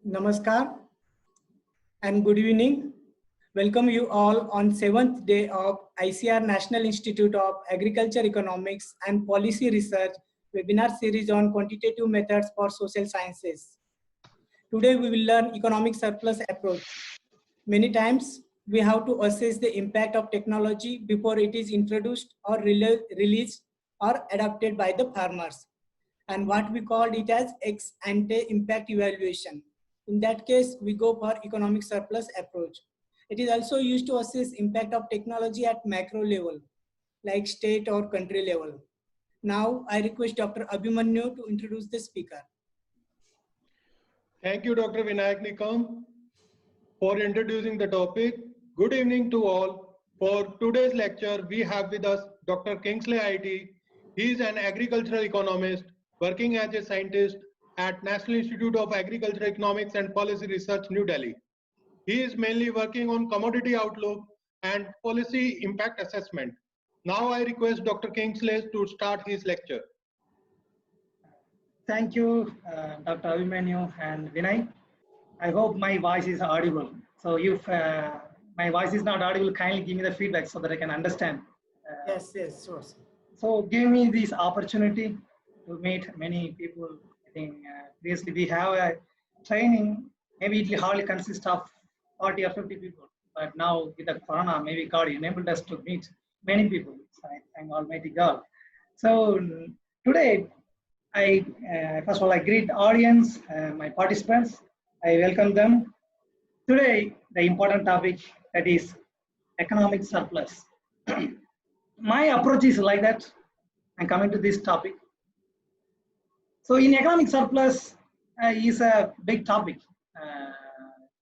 Namaskar and good evening. Welcome you all on 7th day of ICR National Institute of Agriculture Economics and Policy Research webinar series on quantitative methods for social sciences. Today we will learn economic surplus approach. Many times we have to assess the impact of technology before it is introduced or released or adopted by the farmers, and what we called it as ex ante impact evaluation. In that case, we go for economic surplus approach. It is also used to assess impact of technology at macro level, like state or country level. Now, I request Dr. Abhimanyu to introduce the speaker. Thank you, Dr. Vinayak Nikam, for introducing the topic. Good evening to all. For today's lecture, we have with us Dr. Kingsley IT. He is an agricultural economist working as a scientist at National Institute of Agricultural Economics and Policy Research, New Delhi. He is mainly working on commodity outlook and policy impact assessment. Now I request Dr. Kingsley to start his lecture. Thank you, Dr. Abhimanyu and Vinay. I hope my voice is audible. So if my voice is not audible, kindly give me the feedback so that I can understand. Yes, sure. So give me this opportunity to meet many people. I think previously we have a training, maybe it hardly consists of 40 or 50 people. But now with the corona, maybe God enabled us to meet many people. So I thank Almighty God. So today, first of all, I greet the audience, my participants. I welcome them. Today, the important topic, that is economic surplus. My approach is like that. I'm coming to this topic. So in economic surplus is a big topic.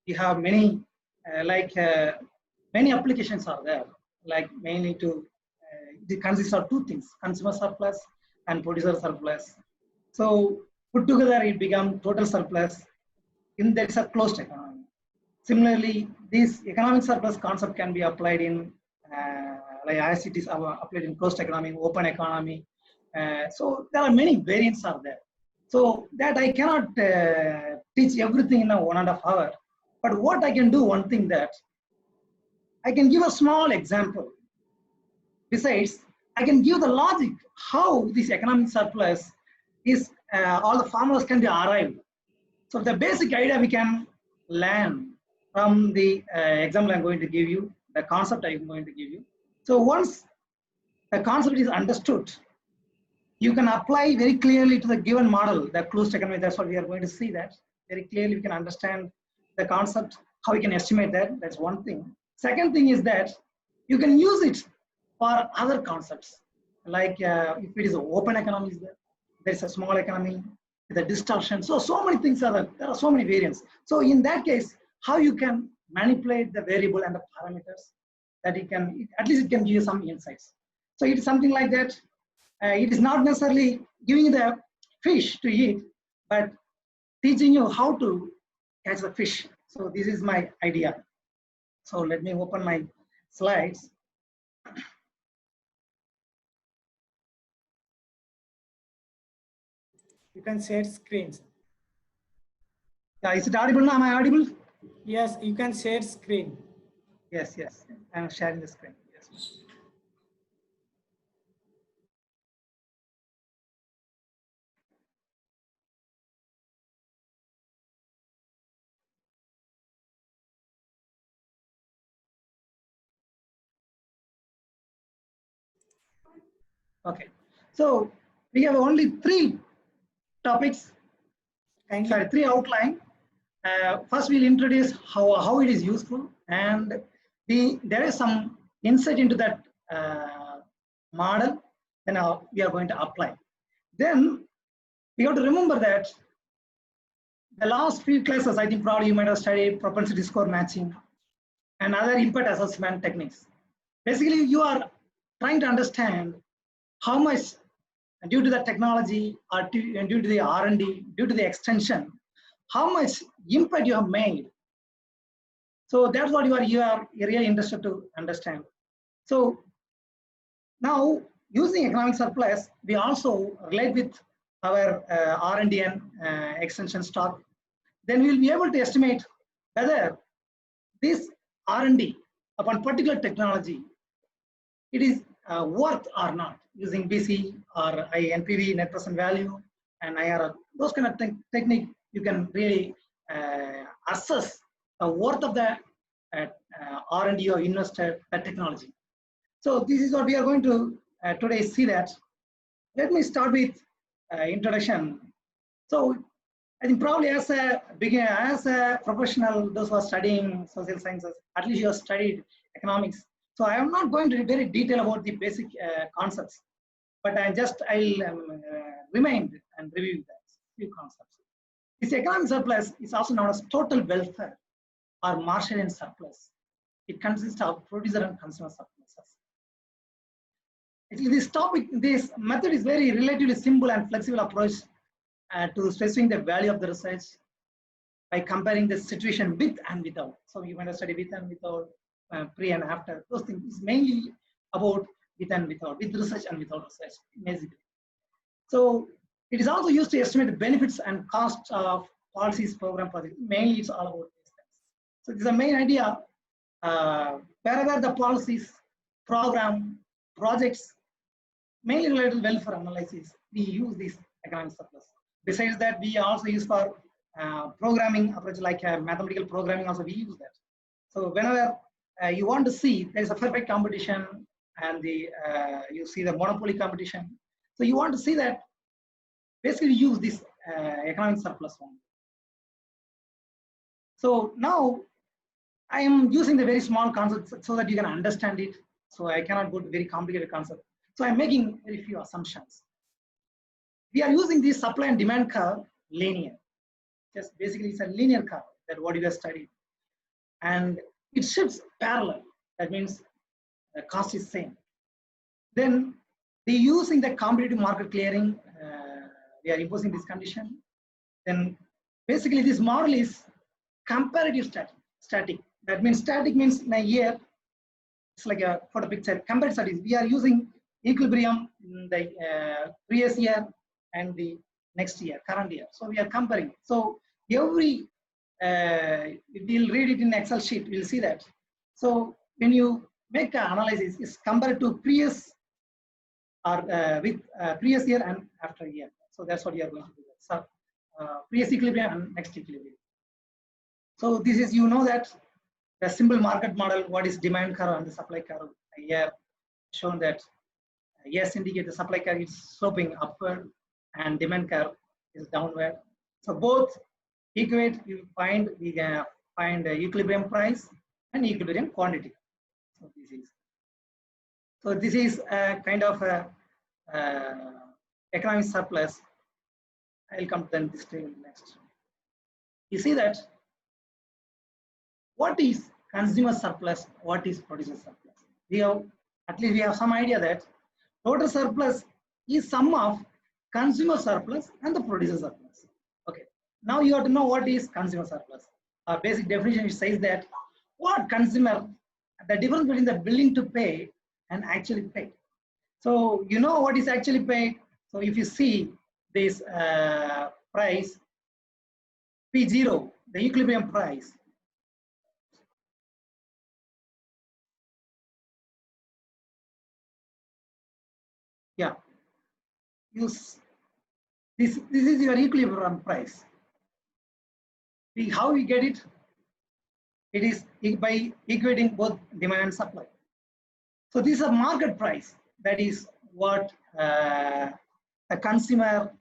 We have many, many applications are there, like mainly to, it consists of two things, consumer surplus and producer surplus. So put together, it becomes total surplus. In there is a closed economy. Similarly, this economic surplus concept can be applied in, as it is applied in closed economy, open economy. So there are many variants are there. So that I cannot teach everything in a 1.5 hour. But what I can do, one thing that I can give a small example. Besides, I can give the logic how this economic surplus is, all the farmers can be arrived. So the basic idea we can learn from the example I'm going to give you, the concept I'm going to give you. So once the concept is understood, you can apply very clearly to the given model, the closed economy. That's what we are going to see, that very clearly we can understand the concept, how we can estimate that. That's one thing. Second thing is that you can use it for other concepts, like if it is an open economy, there's a small economy, the distortion. So many things are there. There are so many variants. So in that case, how you can manipulate the variable and the parameters that you can, at least it can give you some insights. So it is something like that. It is not necessarily giving the fish to eat, but teaching you how to catch the fish. So this is my idea. So let me open my slides. You can share screens. Yeah, is it audible now? Am I audible? Yes, you can share screen. Yes, I'm sharing the screen. Yes. Okay, so we have only 3 topics, three outline. First, we'll introduce how it is useful, and there is some insight into that model. Then we are going to apply. Then we have to remember that the last few classes, I think probably you might have studied propensity score matching and other impact assessment techniques. Basically, you are trying to understand how much, due to the technology or due to the R&D, due to the extension, how much impact you have made. So that's what you are really interested to understand. So now, using economic surplus, we also relate with our R&D and extension stock. then we'll be able to estimate whether this R&D upon particular technology, it is worth or not, using BC or NPV, net present value, and IRR. Those kind of technique, you can really assess the worth of the R&D or invested that technology. So this is what we are going to today see that. Let me start with introduction. So I think probably as a beginner, as a professional, those who are studying social sciences, at least you have studied economics. So I am not going to be very detailed about the basic concepts, but I'll remind and review that few concepts. This economic surplus is also known as total welfare or Marshallian surplus. It consists of producer and consumer surpluses. This method is very relatively simple and flexible approach to specifying the value of the research by comparing the situation with and without. So you want to study with and without, pre and after. Those things is mainly about with and without, with research and without research, basically. So it is also used to estimate the benefits and costs of policies, program, projects. Mainly it's all about these things. So this is the main idea. Wherever the policies, program, projects, mainly related to welfare analysis, we use this economic surplus. Besides that, we also use for programming approach, like mathematical programming also we use that. So whenever you want to see there is a perfect competition and you see the monopoly competition. So you want to see that, basically use this economic surplus one. So now I am using the very small concept so that you can understand it. So I cannot go to very complicated concept. So I'm making very few assumptions. We are using this supply and demand curve linear. Just basically it's a linear curve that what you have studied. And it shifts parallel. That means the cost is same. Then using the competitive market clearing, we are imposing this condition. Then basically this model is comparative static. That means static means in a year, it's like a photo picture. Comparative studies, we are using equilibrium in the previous year and the next year, current year. So we are comparing. So every, we'll read it in Excel sheet, we'll see that. So when you make an analysis, it's compared to previous or with previous year and after year. So that's what you are going to do. So previous equilibrium and next equilibrium. So this is, you know that the simple market model, what is demand curve and the supply curve. Here shown that yes indicate the supply curve is sloping upward and demand curve is downward. So both equate, we can find equilibrium price and equilibrium quantity. So this is a kind of a economic surplus. I'll come to this next. You see that what is consumer surplus, what is producer surplus? We have, at least we have some idea that total surplus is sum of consumer surplus and the producer surplus. Okay, now you have to know what is consumer surplus. Our basic definition says that what consumer, the difference between the willing to pay and actually paid. So you know what is actually paid. So if you see this price P0, the equilibrium price, yeah, this is your equilibrium price. How we get it? It is by equating both demand and supply. So this is a market price. That is what a consumer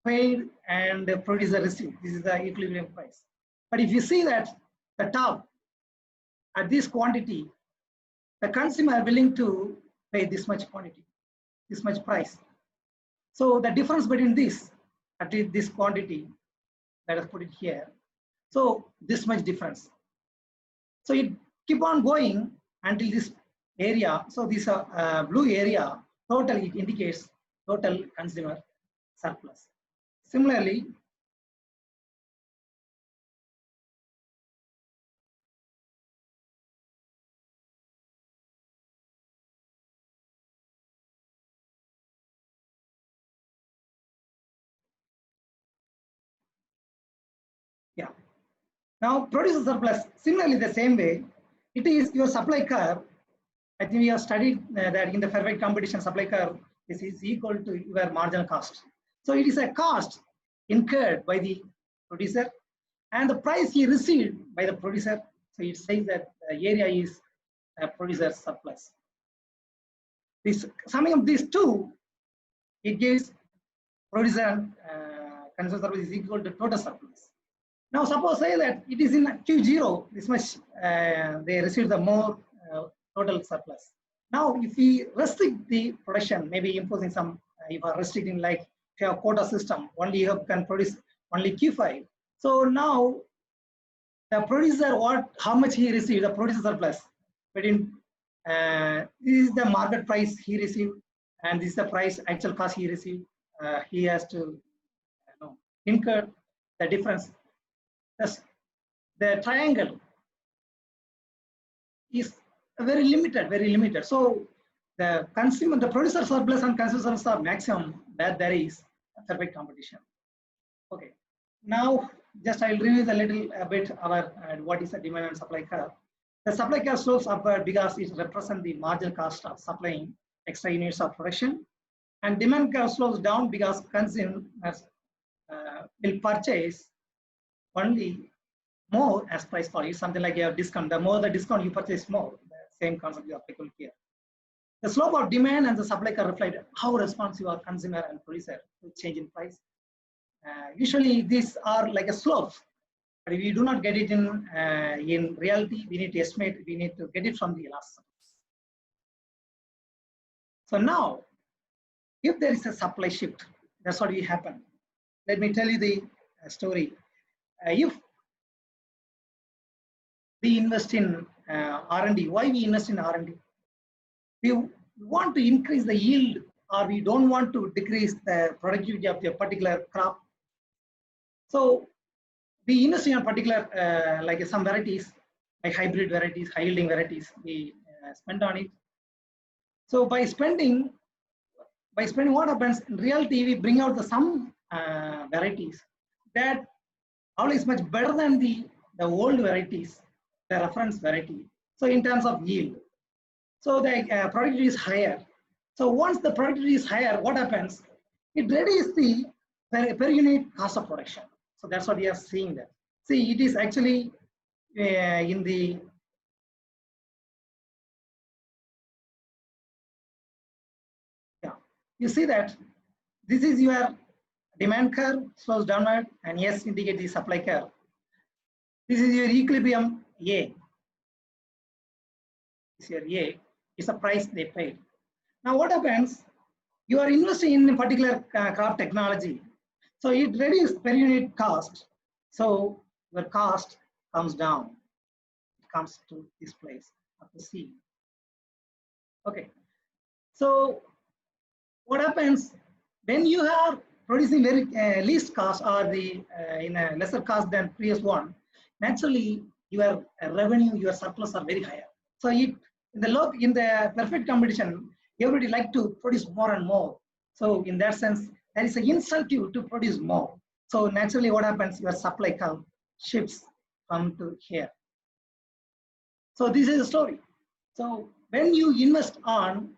paid and the producer received. This is the equilibrium price. But if you see that the top at this quantity, the consumer willing to pay this much quantity, this much price. So the difference between this, at least this quantity, let us put it here. So this much difference. So it keep on going until this area. So this blue area, total, it indicates total consumer surplus. Similarly, Now, producer surplus, similarly the same way, it is your supply curve. I think we have studied that in the perfect competition supply curve is equal to your marginal cost. So it is a cost incurred by the producer and the price he received by the producer. So it says that the area is a producer surplus. This summing of these two, it gives producer and consumer surplus is equal to total surplus. Now suppose say that it is in Q0, this much they receive the more total surplus. Now if we restrict the production, maybe imposing some, if are restricting like if you have quota system, only you can produce only Q5. So now the producer, how much he received, the producer surplus, between this is the market price he received and this is the price actual cost he received. He has to incur the difference. The triangle is very limited. So the producer surplus and consumer surplus are maximum that there is a perfect competition. Okay. Now just I will review a little bit our what is the demand and supply curve. The supply curve slopes upward because it represents the marginal cost of supplying extra units of production, and demand curve slopes down because consumers will purchase only more as price fall. It's something like a discount. The more the discount you purchase more. The same concept is applicable here. The slope of demand and the supply curve reflect how responsive are consumer and producer to change in price. Usually these are like a slope, but if you do not get it in reality, we need to estimate. We need to get it from the elasticity. So now, if there is a supply shift, that's what will happen. Let me tell you the story. If we invest in R&D, why we invest in R&D? We want to increase the yield, or we don't want to decrease the productivity of a particular crop. So we invest in a particular, like some varieties, like hybrid varieties, high yielding varieties, we spend on it. So by spending what happens, in reality, we bring out some varieties that always much better than the old varieties, the reference variety. So in terms of yield, so the productivity is higher. So once the productivity is higher, what happens? It reduces the per unit cost of production. So that's what we are seeing there. See, it is actually in the you see that this is your demand curve slows downward, and yes, indicate the supply curve. This is your equilibrium A. This is your A. It's a price they paid. Now what happens? You are investing in a particular crop technology, so it reduces per unit cost. So your cost comes down. It comes to this place of the C. Okay. So what happens when you are producing very least cost or the in a lesser cost than previous one? Naturally, your revenue, your surplus are very higher. So in the perfect competition, everybody like to produce more and more. So in that sense, there is an incentive to produce more. So naturally, what happens? Your supply curve shifts from to here. So this is the story. So when you invest on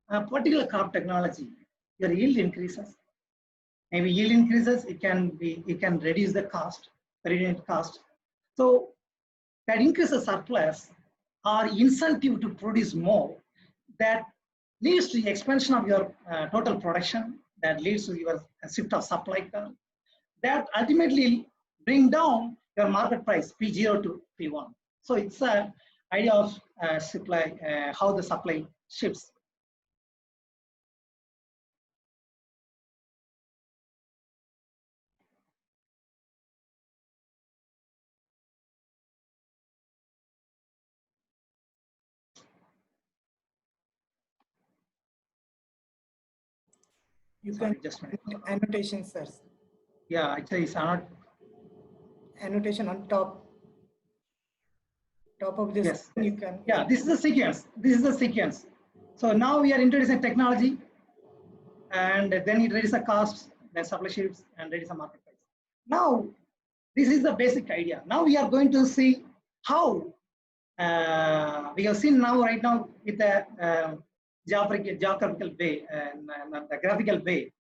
a particular crop technology, your yield increases. Maybe yield increases, it can reduce the cost, per unit cost. So that increases surplus or incentive to produce more, that leads to the expansion of your total production, that leads to your shift of supply curve, that ultimately bring down your market price P0 to P1. So it's an idea of supply, how the supply shifts. You Sorry, can just annotation, sir. Yeah, actually it's not Annotation on top of this. Yes. You can. Yeah, this is the sequence. This is the sequence. So now we are introducing technology, and then it reduces the costs, then supply shifts, and reduces the market price. Now, This is the basic idea. Now we are going to see how we have seen now right now with the geographical way, the graphical way.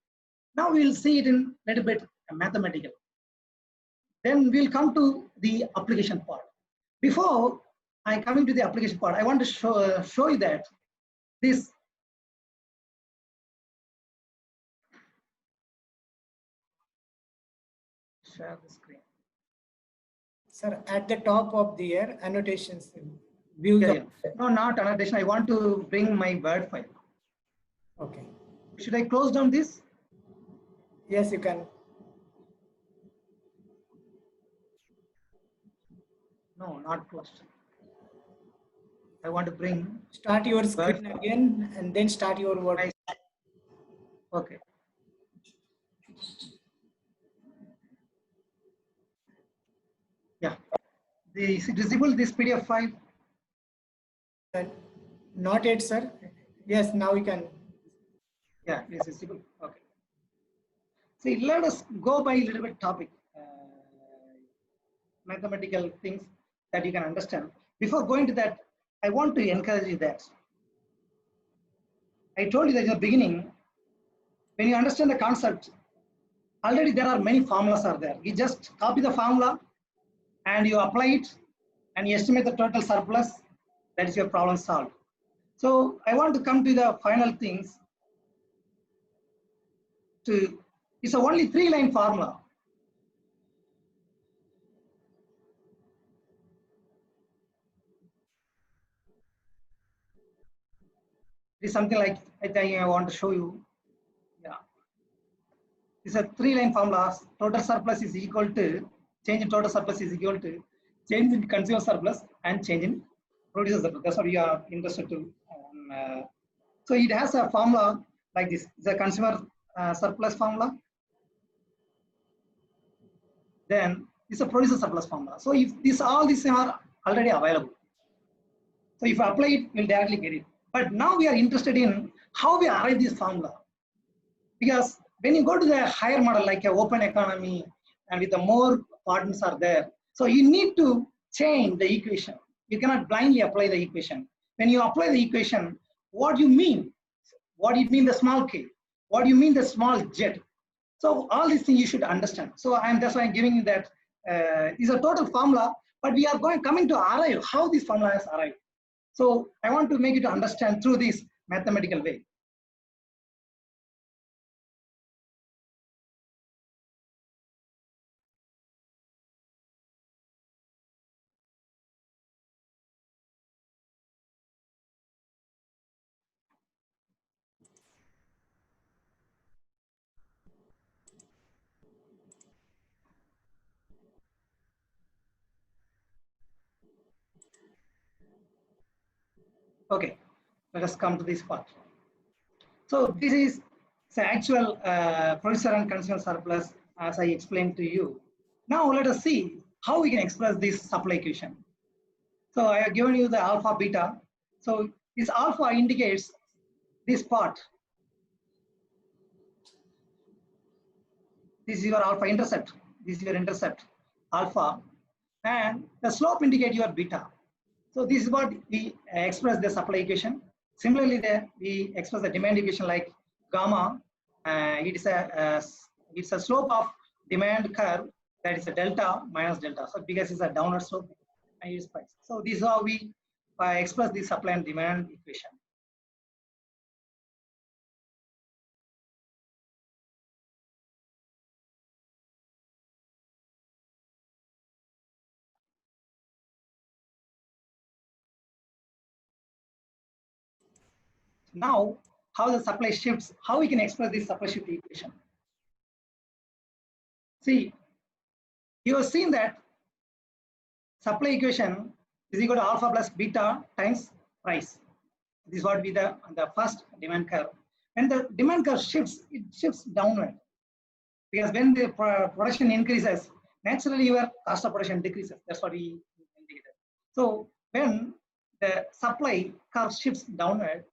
Now we will see it in a little bit mathematical. Then we'll come to the application part. Before I come into the application part, I want to show you that this share the screen. Sir, at the top of the annotations, view Yeah, the. yeah. No, not annotation. I want to bring my Word file. Okay. Should I close down this? Yes, you can. No, not closed. I want to bring. Start your screen Word. again and then start your Word. Okay. Yeah. Is it visible, this PDF file? Not yet, sir. Yes, now you can. Yeah, it is visible. Okay. See, let us go by a little bit topic, mathematical things that you can understand. Before going to that, I want to encourage you that I told you that in the beginning, when you understand the concept, already there are many formulas are there. You just copy the formula and you apply it and you estimate the total surplus. That is your problem solved. So I want to come to the final things. It's a only 3-line formula. It's something like I think I want to show you. Yeah, it's a 3-line formula. Total surplus is equal to change in total surplus is equal to change in consumer surplus and change in producer surplus. That's what we are interested to. So it has a formula like this. It's a consumer surplus formula. Then it's a producer surplus formula. So if all these are already available, so if you apply it, you'll directly get it. But now we are interested in how we arrive this formula, because when you go to the higher model like an open economy and with the more partners are there, so you need to change the equation. You cannot blindly apply the equation. When you apply the equation, what do you mean? What do you mean the small k? What do you mean the small z? So all these things you should understand. So that's why I'm giving you that is a total formula, but we are coming to arrive how this formula has arrived. So I want to make you to understand through this mathematical way. Okay, let us come to this part. So this is the actual producer and consumer surplus as I explained to you. Now let us see how we can express this supply equation. So I have given you the alpha beta. So this alpha indicates this part. This is your alpha intercept. This is your intercept alpha, and the slope indicates your beta. So this is what we express the supply equation. Similarly, there we express the demand equation like gamma. It's a slope of demand curve, that is a delta minus delta. So because it's a downward slope, I use price. So this is how we express the supply and demand equation. Now, how the supply shifts, how we can express this supply shift equation. See, you have seen that supply equation is equal to alpha plus beta times price. This is what be the first demand curve. When the demand curve shifts, it shifts downward. Because when the production increases, naturally your cost of production decreases. That's what we indicated. So when the supply curve shifts downward,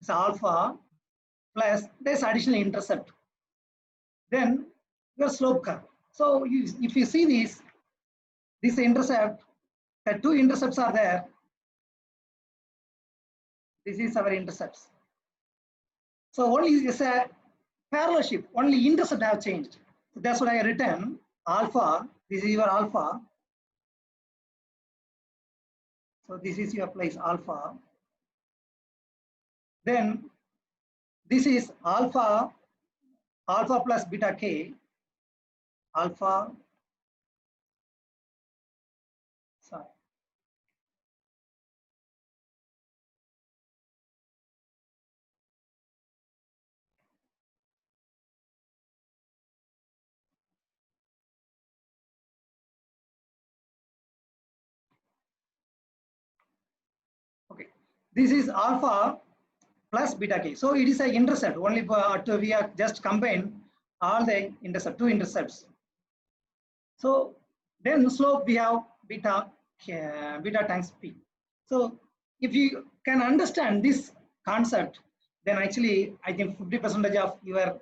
it's alpha plus this additional intercept. Then your slope curve. So if you see this, this intercept, the two intercepts are there. This is our intercepts. So only is a parallel shift, only intercept have changed. So that's what I written alpha. This is your alpha. So this is your place alpha. Then this is alpha plus beta k, alpha, sorry. Okay, this is alpha plus beta k. So it is an intercept. Only we have just combined all the intercept, two intercepts. So then slope we have beta times p. So if you can understand this concept, then actually I think 50% of your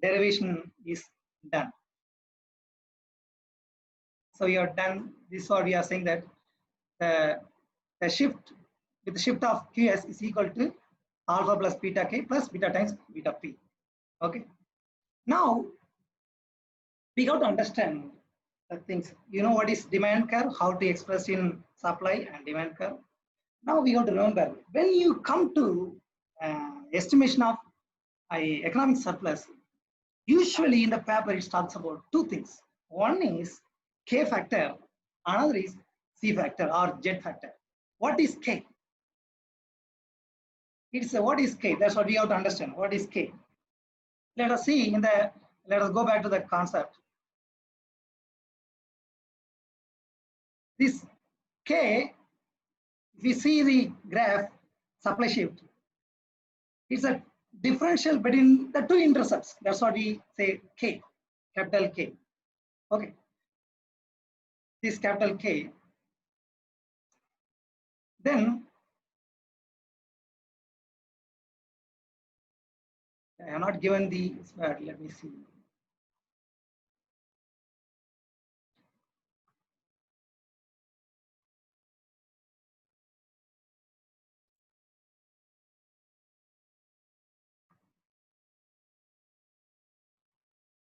derivation is done. So you are done. This is what we are saying, that the shift with the shift of qs is equal to alpha plus beta k plus beta times beta p. Okay. Now we got to understand the things. You know what is demand curve, how to express in supply and demand curve. Now we have to remember, when you come to estimation of economic surplus, usually in the paper it talks about two things. One is K factor, another is C factor or Z factor. What is K? It's what is K? That's what we have to understand. What is K? Let us see let us go back to the concept. This K, if we see the graph supply shift, it's a differential between the two intercepts. That's what we say K, capital K. Okay. This capital K. Then I have not given the, let me see.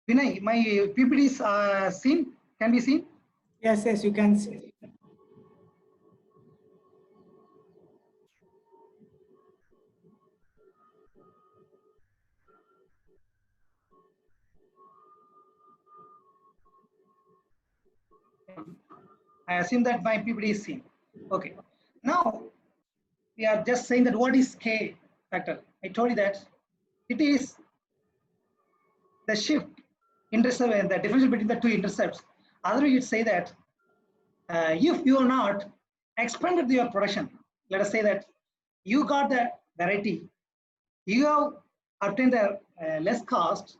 Vinay, my PPT is seen, can be seen? Yes, yes, you can see. I assume that my PPT is seen. Okay. Now we are just saying that what is K factor? I told you that it is the shift intercept and the difference between the two intercepts. Otherwise, you'd say that if you are not expanded your production, let us say that you got the variety, you have obtained the less cost,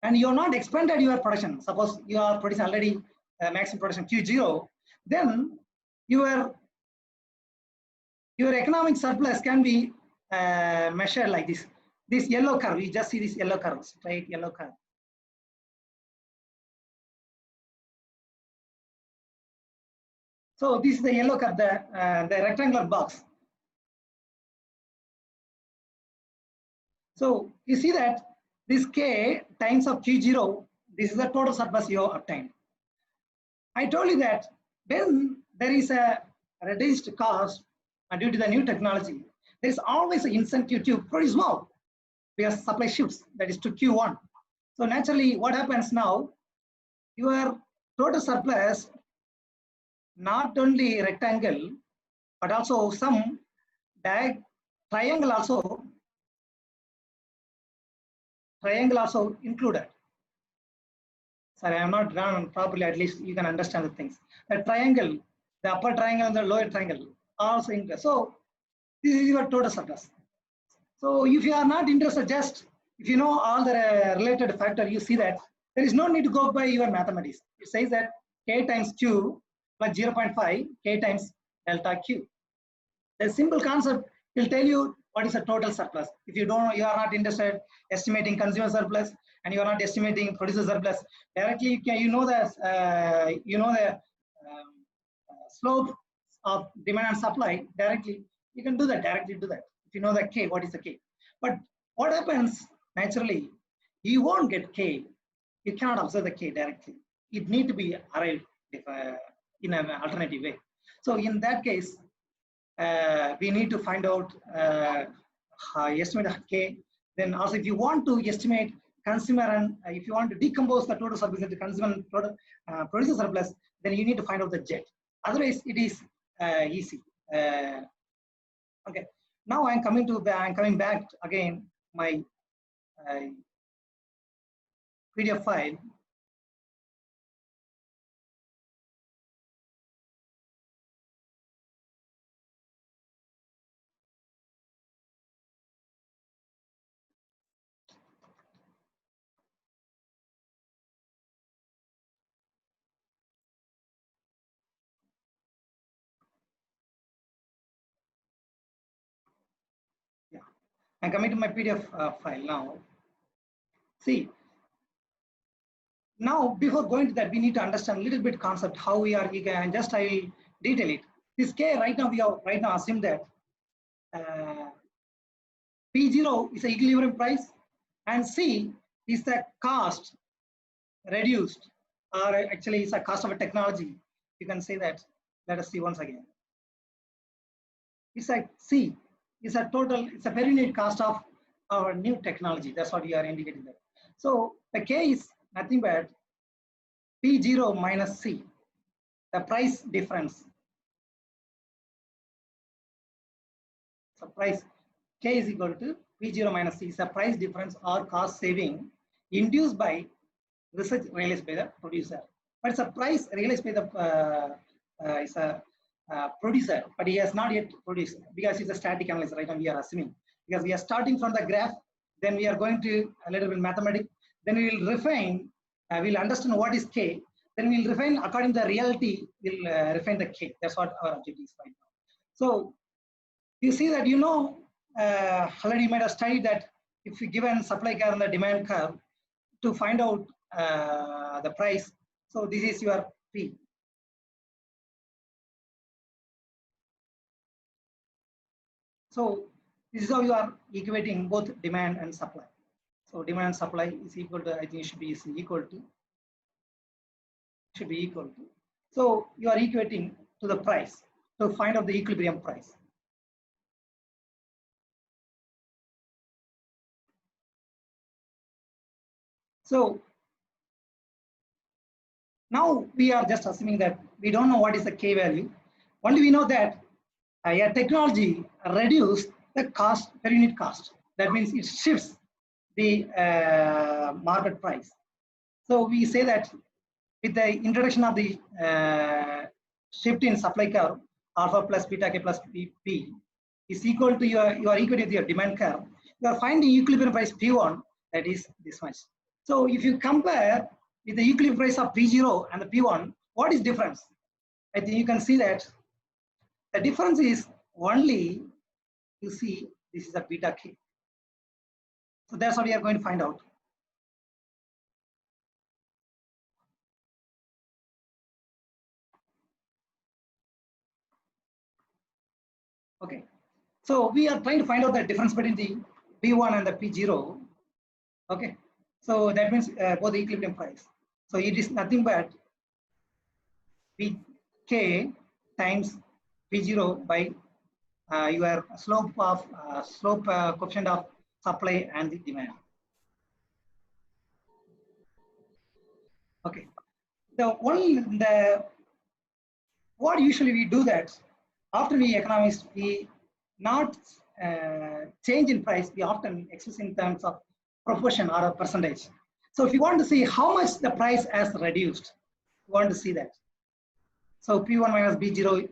and you are not expanded your production. Suppose you are producing already maximum production Q0, then your economic surplus can be measured like this. This yellow curve, you just see this yellow curve, straight yellow curve. So this is the yellow curve, the rectangular box. So you see that this K times of Q0, this is the total surplus you have obtained. I told you that when there is a reduced cost due to the new technology, there is always an incentive to produce more because supply shifts, that is to Q1. So naturally, what happens now, your total surplus, not only rectangle, but also some triangle also included. Sorry, I am not drawn properly, at least you can understand the things. The triangle, the upper triangle and the lower triangle also included. So this is your total surplus. So if you are not interested, just if you know all the related factor, you see that there is no need to go by your mathematics. It says that K times Q plus 0.5 K times delta Q. The simple concept will tell you what is a total surplus. If you don't, you are not interested estimating consumer surplus and you are not estimating producer surplus, directly you know the slope of demand and supply directly. You can do that directly. Do that if you know the K. What is the K? But what happens naturally? You won't get K. You cannot observe the K directly. It need to be arrived in an alternative way. So in that case, we need to find out estimate K. Then also, if you want to estimate consumer and if you want to decompose the total surplus into consumer and producer surplus, then you need to find out the Z. Otherwise, it is easy. Okay. Now I'm coming back again my PDF file. Yeah, I'm coming to my PDF file now. See, now before going to that, we need to understand a little bit concept how we are, and just I will detail it. This K right now, we are right now assume that P0 is the equilibrium price and C is the cost reduced, or actually it's a cost of a technology. You can say that. Let us see once again. It's like C is a total, it's a per unit cost of our new technology. That's what we are indicating there. So the K is nothing but P0 minus C, the price difference. So price K is equal to P0 minus C is the price difference or cost saving induced by research realized by the producer. But it's a price realized by the producer, but he has not yet produced because it's a static analysis, right? And we are assuming because we are starting from the graph, then we are going to a little bit mathematics, then we will refine, we'll understand what is K, then we'll refine according to the reality, we'll refine the K. That's what our objective is right now. So you see that, you know, already you might have studied that if we given supply curve and the demand curve to find out the price, so this is your P. So this is how you are equating both demand and supply. So demand and supply is equal to, I think it should be equal to. So you are equating to the price to find out the equilibrium price. So now we are just assuming that we don't know what is the K value. Only we know that a technology reduce the cost per unit cost. That means it shifts the market price. So we say that with the introduction of the shift in supply curve, alpha plus beta K plus P is equal to you are equal to your demand curve. You are finding equilibrium price P1, that is this much. So if you compare with the equilibrium price of P0 and the P1, what is difference? I think you can see that the difference is only, you see, this is a beta K. So that's what we are going to find out. Okay, so we are trying to find out the difference between the P1 and the P0. Okay, so that means both the equilibrium price. So it is nothing but Pk times P0 by your slope coefficient of supply and the demand. Okay, what usually we do that after we economists, we not change in price, we often express in terms of proportion or a percentage. So if you want to see how much the price has reduced, you want to see that. So P1 minus B0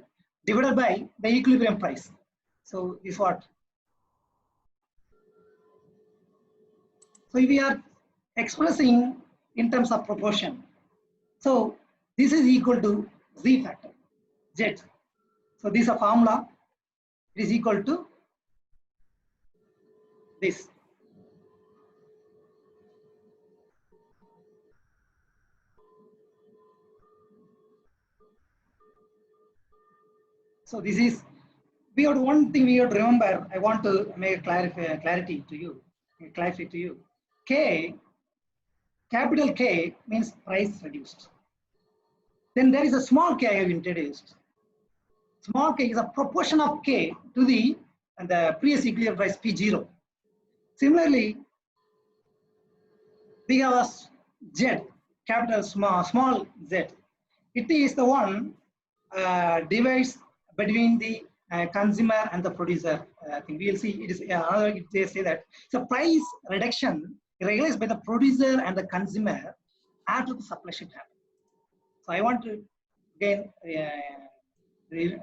divided by the equilibrium price. So is what? So we are expressing in terms of proportion. So this is equal to Z factor, Z. So this is a formula. It is equal to this. So this is, we have one thing we have to remember. I want to make clarity to you. K, capital K means price reduced. Then there is a small k I have introduced. Small k is a proportion of k to the previous equilibrium price P0. Similarly, we have a Z, capital small z. It is the one divides between the consumer and the producer. I think we will see it is another way they say that. So price reduction realized by the producer and the consumer after the supply should happen. So I want to again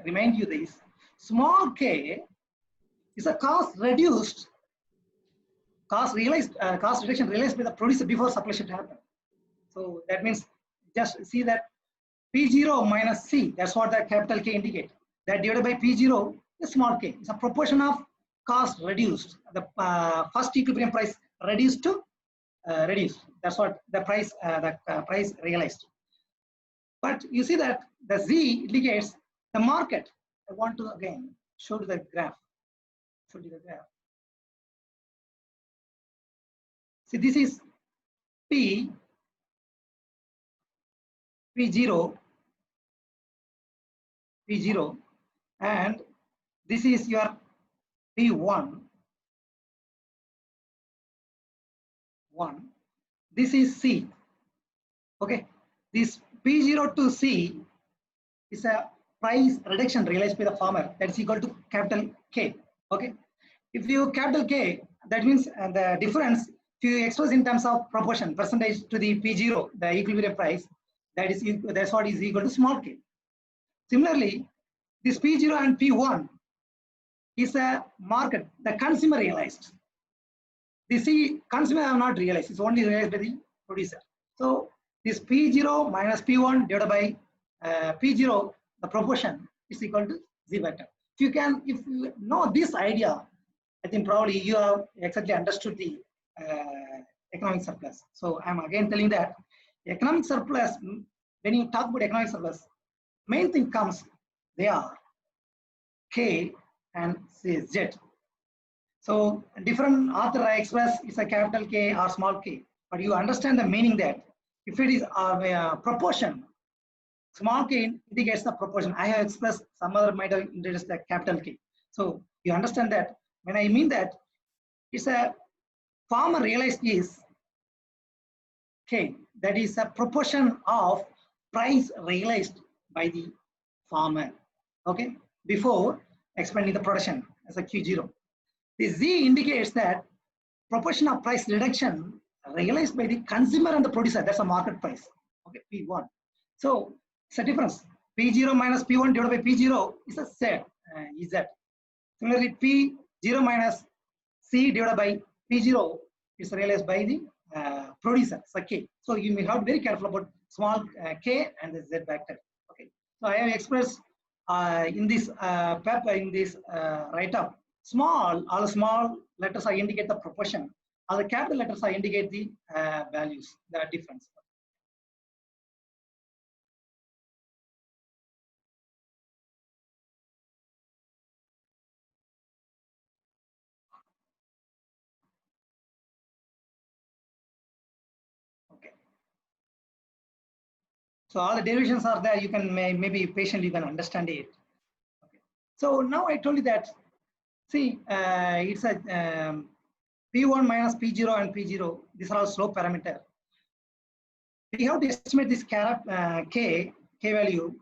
remind you this. Small k is a cost reduced, cost reduction realized by the producer before supply should happen. So that means just see that P0 minus C, that's what the capital K indicate. That divided by P0 is small k. It's a proportion of cost reduced. The first equilibrium price reduced to reduced. That's what the price realized. But you see that the Z indicates the market. I want to again show you the graph. See, this is P0, and this is your P1. This is C. Okay, this P0 to C is a price reduction realized by the farmer. That is equal to capital K. Okay, if you capital K, that means the difference. If you express in terms of proportion, percentage to the P0, the equilibrium price, that's what is equal to small k. Similarly, this P0 and P1 is a market, the consumer realized. The C consumer have not realized, it's only realized by the producer. So this P0 minus P1 divided by P0, the proportion is equal to Z vector. If you know this idea, I think probably you have exactly understood the economic surplus. So I'm again telling that economic surplus, when you talk about economic surplus, main thing comes, they are K and Z. So different author express is a capital K or small k, but you understand the meaning that if it is a proportion, small k indicates the proportion. I have expressed, some other might have introduced the capital K. So you understand that when I mean that it's a farmer realized is K, that is a proportion of price realized by the farmer, okay, before expanding the production as a Q0. The Z indicates that proportion of price reduction realized by the consumer and the producer, that's a market price, okay, P1. So it's a difference. P0 minus P1 divided by P0 is a Z, Z. Similarly, P0 minus C divided by P0 is realized by the producer, so K. So you may have to be very careful about small k and the Z vector. Okay. So I have expressed in this paper, in this write-up, all the small letters I indicate the proportion, all the capital letters I indicate the values, the difference. Okay. So all the derivations are there. You can maybe patiently you can understand it. Okay. So now I told you that, see, it's a P1 minus P0 and P0. These are all slope parameter. We have to estimate this k value,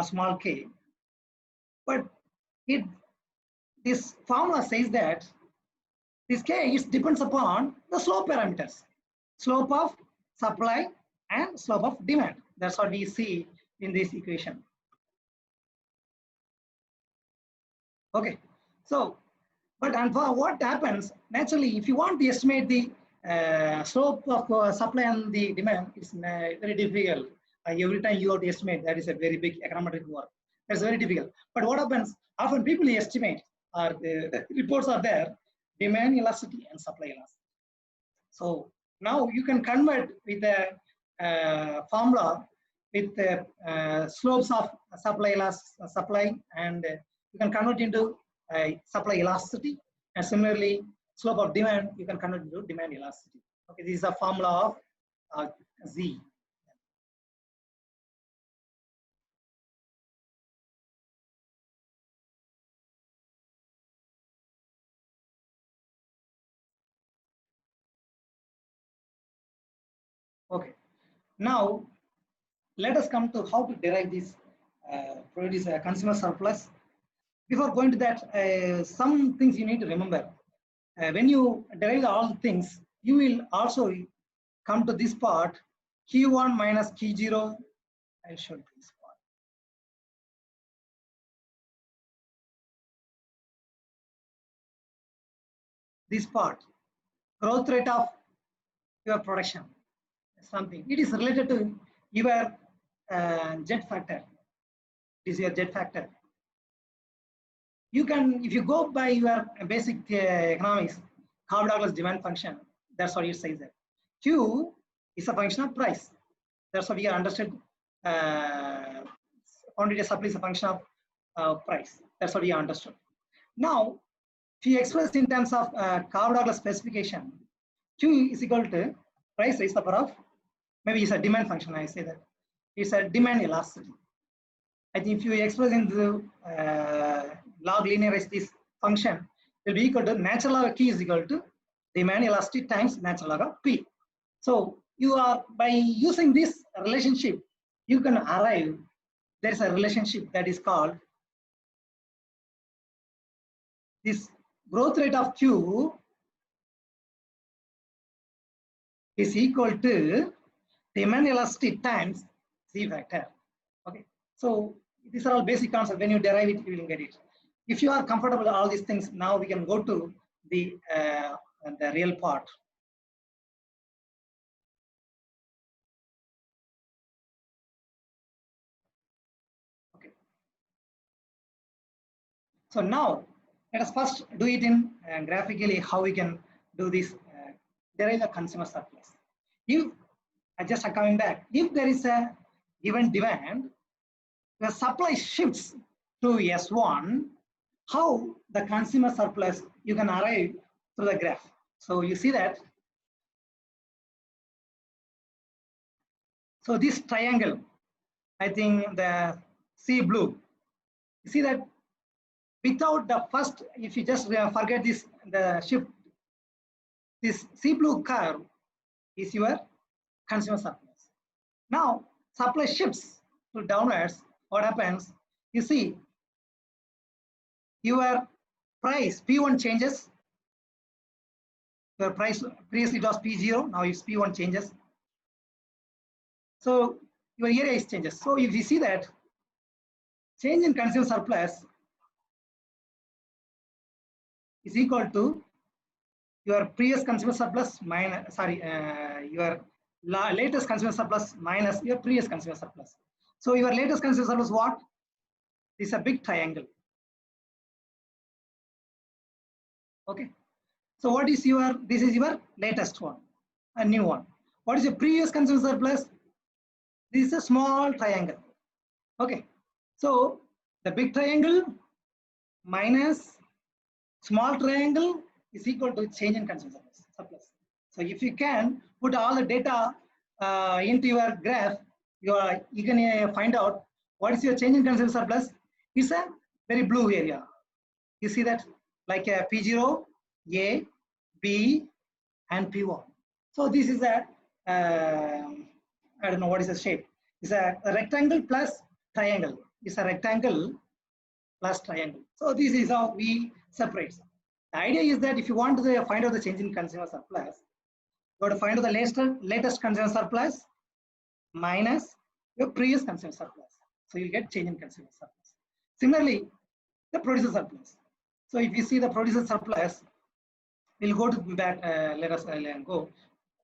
small k. But this formula says that this k depends upon the slope parameters, slope of supply and slope of demand. That's what we see in this equation. Okay, so but and for what happens naturally, if you want to estimate the slope of supply and the demand, it's very difficult. Every time you have to estimate, that is a very big econometric work. That's very difficult. But what happens? Often people estimate, or the reports are there, demand elasticity and supply elasticity. So now you can convert with the formula with the slopes of supply and you can convert into supply elasticity, and similarly, slope of demand, you can convert into demand elasticity. Okay, this is a formula of Z. Okay, now let us come to how to derive this produce consumer surplus. Before going to that, some things you need to remember. When you derive all things, you will also come to this part, Q1 minus Q0. I'll show you this part. This part, growth rate of your production, something. It is related to your jet factor. This is your jet factor. You can, if you go by your basic economics, Cobb-Douglas demand function, that's what it says there. Q is a function of price. That's what we understood. Quantity supply is a function of price. That's what we understood. Now, if you express in terms of Cobb-Douglas specification, Q is equal to price raised the power of, maybe it's a demand function, I say that. It's a demand elasticity. I think if you express in the log linearize this function, it will be equal to natural log of Q is equal to demand elasticity times natural log of P. So you are, by using this relationship, you can arrive, there is a relationship that is called this growth rate of Q is equal to demand elasticity times Z factor. Okay, so these are all basic concepts. When you derive it, you will get it. If you are comfortable with all these things, now we can go to the real part. Okay. So now let us first do it in graphically how we can do this. Derive the consumer surplus. If just coming back, if there is a given demand, the supply shifts to S1, how the consumer surplus you can arrive through the graph. So you see that. So this triangle, I think the sea blue, you see that without the first, if you just forget this, the shift, this sea blue curve is your consumer surplus. Now supply shifts to downwards, what happens? You see your price P1 changes. Your price previously it was P0, now it's P1 changes. So your area is changes. So if you see that change in consumer surplus is equal to your previous consumer surplus minus, your latest consumer surplus minus your previous consumer surplus. So your latest consumer surplus what? This is a big triangle. Okay. So what is your, this is your latest one, a new one. What is your previous consumer surplus? This is a small triangle. Okay. So the big triangle minus small triangle is equal to change in consumer surplus. So if you can put all the data into your graph, you can find out what is your change in consumer surplus. It's a very blue area. You see that like a P0, A, B, and P1. So this is a I don't know what is the shape. It's a rectangle plus triangle. It's a rectangle plus triangle. So this is how we separate. The idea is that if you want to find out the change in consumer surplus, you have to find out the latest consumer surplus minus your previous consumer surplus. So you get change in consumer surplus. Similarly, the producer surplus. So if you see the producer surplus, we'll go to back. Let us go.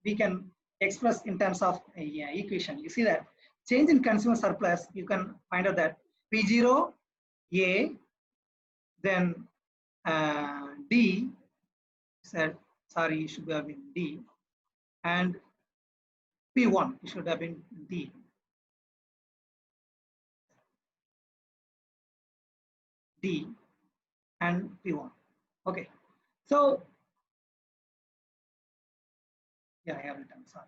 We can express in terms of equation. You see that change in consumer surplus, you can find out that P0, A, then D, sorry, it should have been D, and P1, it should have been D. D, and P1. Okay. So, yeah, I have written, sorry.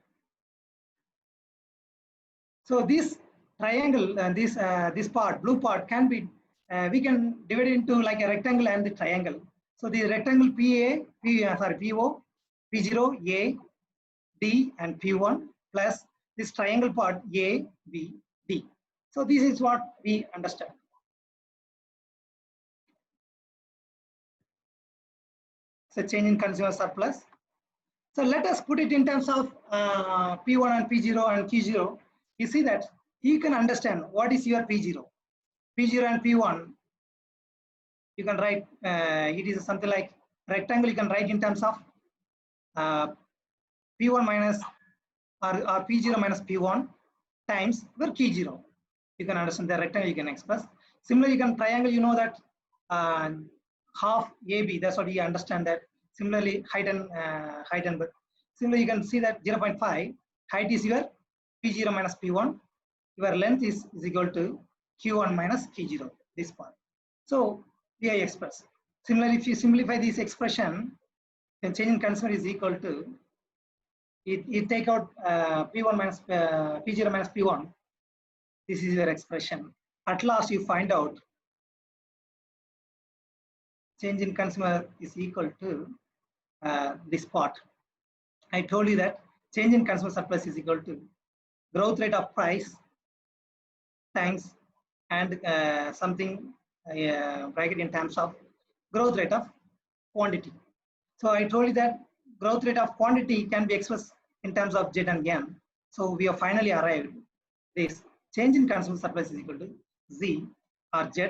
So this triangle, this part, blue part can be, we can divide it into like a rectangle and the triangle. So the rectangle PO, P0, A, D, and P1 plus this triangle part A, B, D. So this is what we understand. So change in consumer surplus. So let us put it in terms of P1 and P0 and Q0. You see that you can understand what is your P0. P0 and P1, you can write, it is something like rectangle, you can write in terms of P1 minus or P0 minus P1 times your Q0. You can understand the rectangle you can express. Similarly, you can triangle, you know that half AB, that's what you understand that. Similarly, height and width. Similarly, you can see that 0.5, height is your P0 minus P1. Your length is equal to Q1 minus Q0, this part. So, here I express. Similarly, if you simplify this expression, then change in consumer is equal to, it take out P1 minus P0 minus P1. This is your expression. At last, you find out change in consumer is equal to this part. I told you that change in consumer surplus is equal to growth rate of price times and something bracket in terms of growth rate of quantity. So I told you that growth rate of quantity can be expressed in terms of Z and N. So we have finally arrived this change in consumer surplus is equal to Z or Z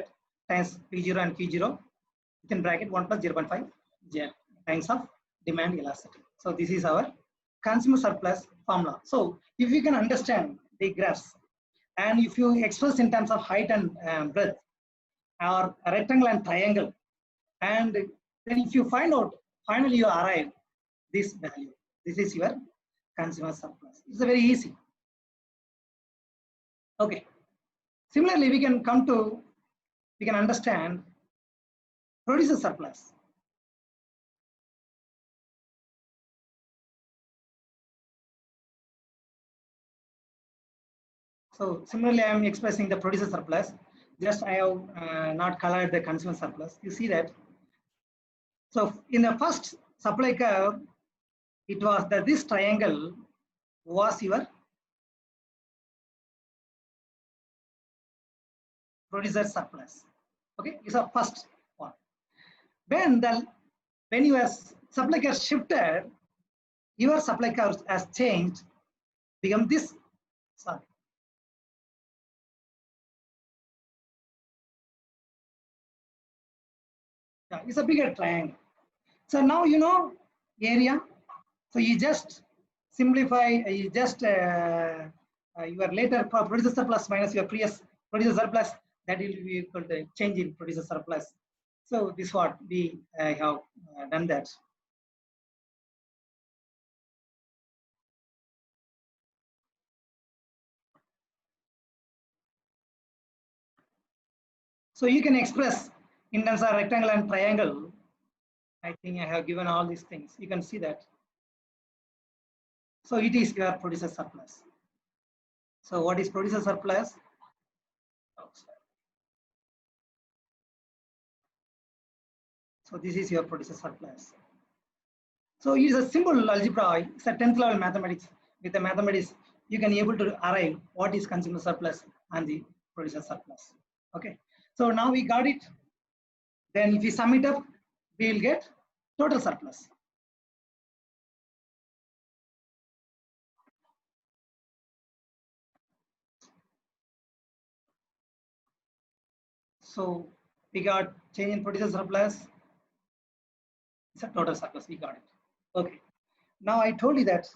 times P0 and Q0 within bracket 1 plus 0.5 Z times of demand elasticity. So this is our consumer surplus formula. So if you can understand the graphs and if you express in terms of height and breadth or rectangle and triangle, and then if you find out, finally you arrive this value. This is your consumer surplus. It's very easy. Okay. Similarly, we can understand producer surplus. So similarly, I am expressing the producer surplus. Just I have not colored the consumer surplus. You see that. So in the first supply curve, it was that this triangle was your producer surplus. Okay, it's a first one. When your supply curve shifted, your supply curve has changed, become this. Sorry. Yeah, it's a bigger triangle. So now you know area. So you just simplify, you just your later producer surplus minus your previous producer surplus, that will be equal to change in producer surplus. So this is what we have done that. So you can express in terms of rectangle and triangle. I think I have given all these things. You can see that. So it is your producer surplus. So what is producer surplus? So this is your producer surplus. So it is a simple algebra. It's a 10th level mathematics. With the mathematics, you can able to arrive what is consumer surplus and the producer surplus. Okay. So now we got it. Then if we sum it up, we will get total surplus. So we got change in producer surplus. It's a total surplus. We got it. Okay. Now I told you that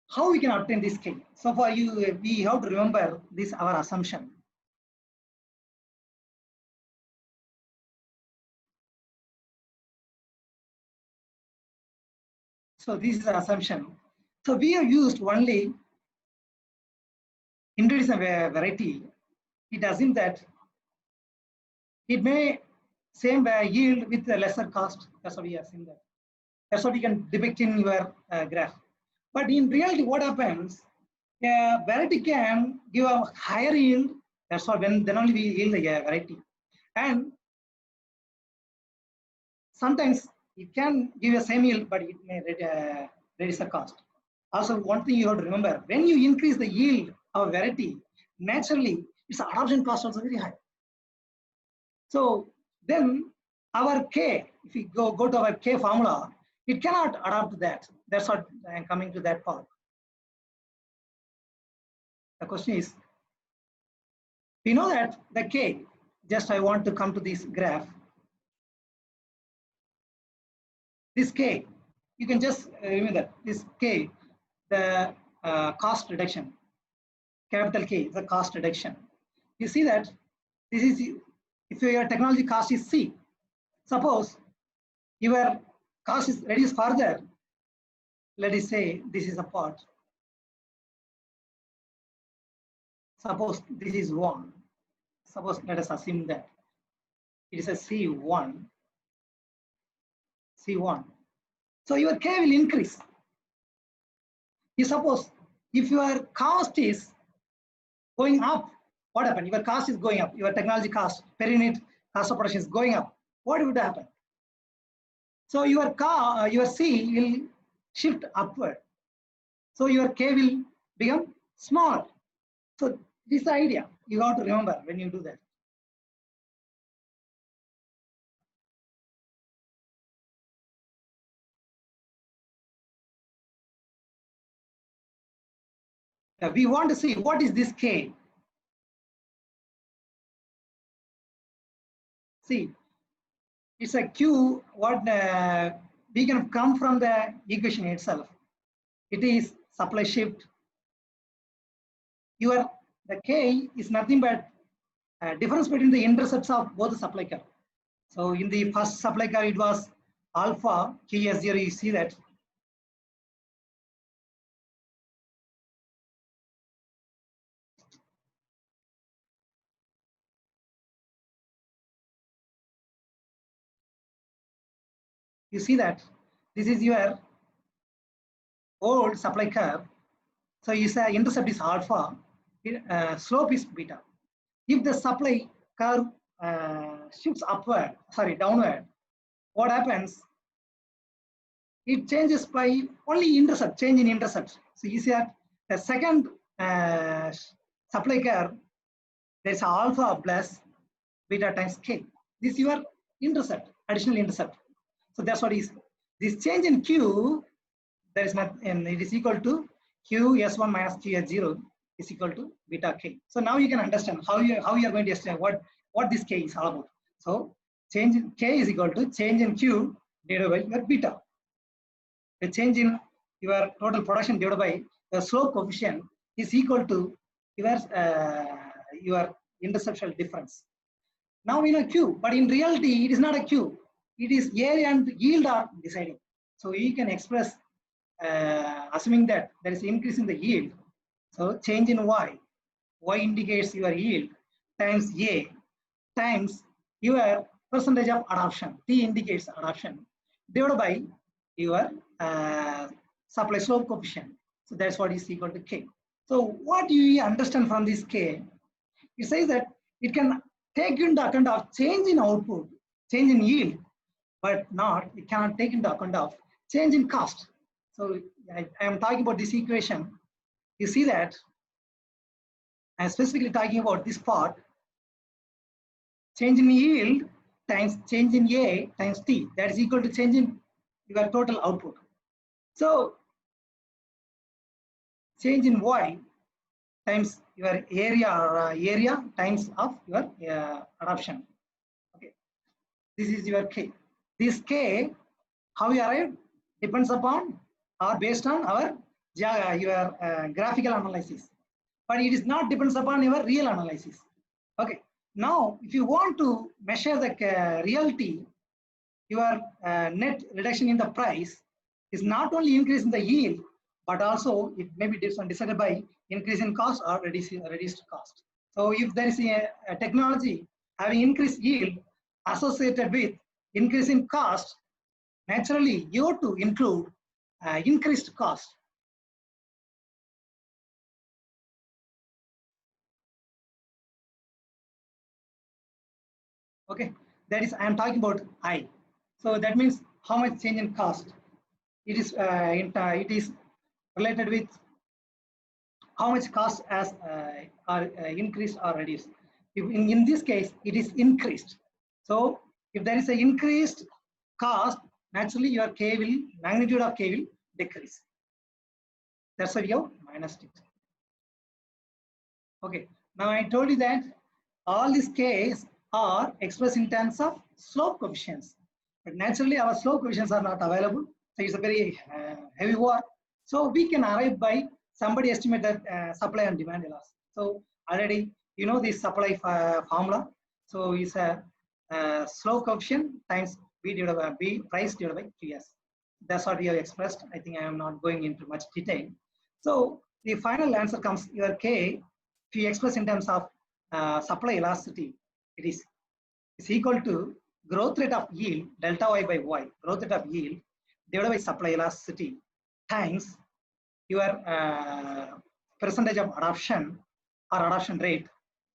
how we can obtain this scale. So for you, we have to remember this our assumption. So this is an assumption. So we have used only introduce a variety. It assumes that it may same yield with a lesser cost. That's what we have seen that. That's what you can depict in your graph. But in reality, what happens? A variety can give a higher yield. That's why then only we yield the variety. And sometimes it can give a same yield, but it may reduce the cost. Also, one thing you have to remember, when you increase the yield of variety, naturally, its adoption cost also very high. So then our K, if we go to our K formula, it cannot adapt that. That's what I'm coming to that part. The question is, we know that the K, just I want to come to this graph. This K, you can just remember that this K, the cost reduction, capital K is the cost reduction. You see that this is, if your technology cost is C, suppose your cost is reduced further, let us say this is a part. Suppose this is 1. Suppose let us assume that it is a C1. C1. So your K will increase. You suppose if your cost is going up, what happened? Your cost is going up. Your technology cost per unit cost of production is going up. What would happen? So your C will shift upward. So your K will become small. So this is the idea you have to remember when you do that. We want to see what is this K. See, it's a Q. What we can come from the equation itself. It is supply shift. The K is nothing but difference between the intercepts of both the supply curve. So in the first supply curve, it was alpha QS0. You see that. You see that this is your old supply curve. So you say intercept is alpha, slope is beta. If the supply curve shifts downward, what happens? It changes by only intercept, change in intercept. So you see that the second supply curve, there's alpha plus beta times K. This is your intercept, additional intercept. So that's what is this change in Q. There is not, and it is equal to QS1 minus QS0 is equal to beta K. So now you can understand how you are going to estimate what this K is all about. So change in K is equal to change in Q divided by your beta. The change in your total production divided by the slope coefficient is equal to your interceptual difference. Now we know Q, but in reality it is not a Q. It is area and yield are deciding. So you can express assuming that there is increase in the yield. So change in Y indicates your yield times A times your percentage of adoption. T indicates adoption divided by your supply slope coefficient. So that's what is equal to K. So what do you understand from this K? It says that it can take into account of change in output, change in yield, but it cannot take into account of change in cost. So I am talking about this equation. You see that I'm specifically talking about this part. Change in yield times change in A times T, that is equal to change in your total output. So change in Y times your area times of your adoption. Okay, this is your K. This K, how we arrive depends upon or based on our graphical analysis, but it is not depends upon your real analysis. Okay, now if you want to measure the reality, your net reduction in the price is not only increase in the yield, but also it may be decided by increase in cost or reduced cost. So if there is a technology having increased yield, associated with increase in cost, naturally you have to include increased cost. Okay, that is I am talking about I. So that means how much change in cost. It is it is related with how much cost as are increased or reduced. If in this case it is increased. So if there is an increased cost, naturally your K will magnitude of K will decrease. That's why we have minus it. Okay. Now I told you that all these K's are expressed in terms of slope coefficients. But naturally our slope coefficients are not available. So it's a very heavy work. So we can arrive by somebody estimate that supply and demand loss. So already you know this supply formula. So it's a slope coefficient times B divided by B price divided by QS. That's what we have expressed. I think I am not going into much detail. So the final answer comes your K. If you express in terms of supply elasticity, it is equal to growth rate of yield delta Y by Y, growth rate of yield divided by supply elasticity times your percentage of adoption or adoption rate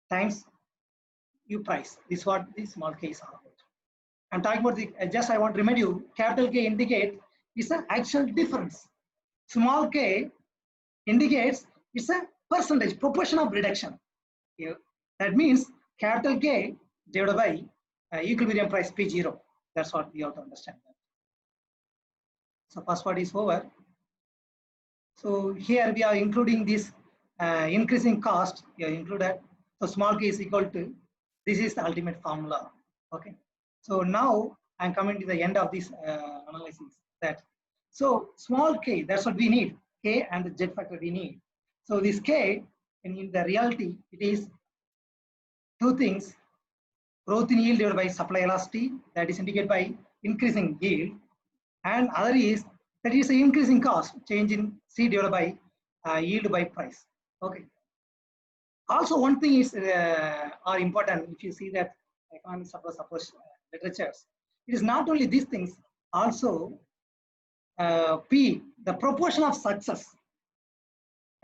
times U price. This is what the small K is all about. I'm talking about the just I want to remind you, capital K indicate is an actual difference. Small k indicates it's a percentage, proportion of reduction. That means capital K divided by equilibrium price P0. That's what we have to understand. So first part is over. So here we are including this increasing cost. We have included. So small k is equal to, this is the ultimate formula. Okay. So now I'm coming to the end of this analysis. That so small k, that's what we need. K and the Z factor we need. So this K, in the reality, it is two things: growth in yield divided by supply elasticity, that is indicated by increasing yield, and other is that is the increasing cost, change in C divided by yield by price. Okay. Also, one thing is are important. If you see that economic suppose literatures, it is not only these things. Also, P, the proportion of success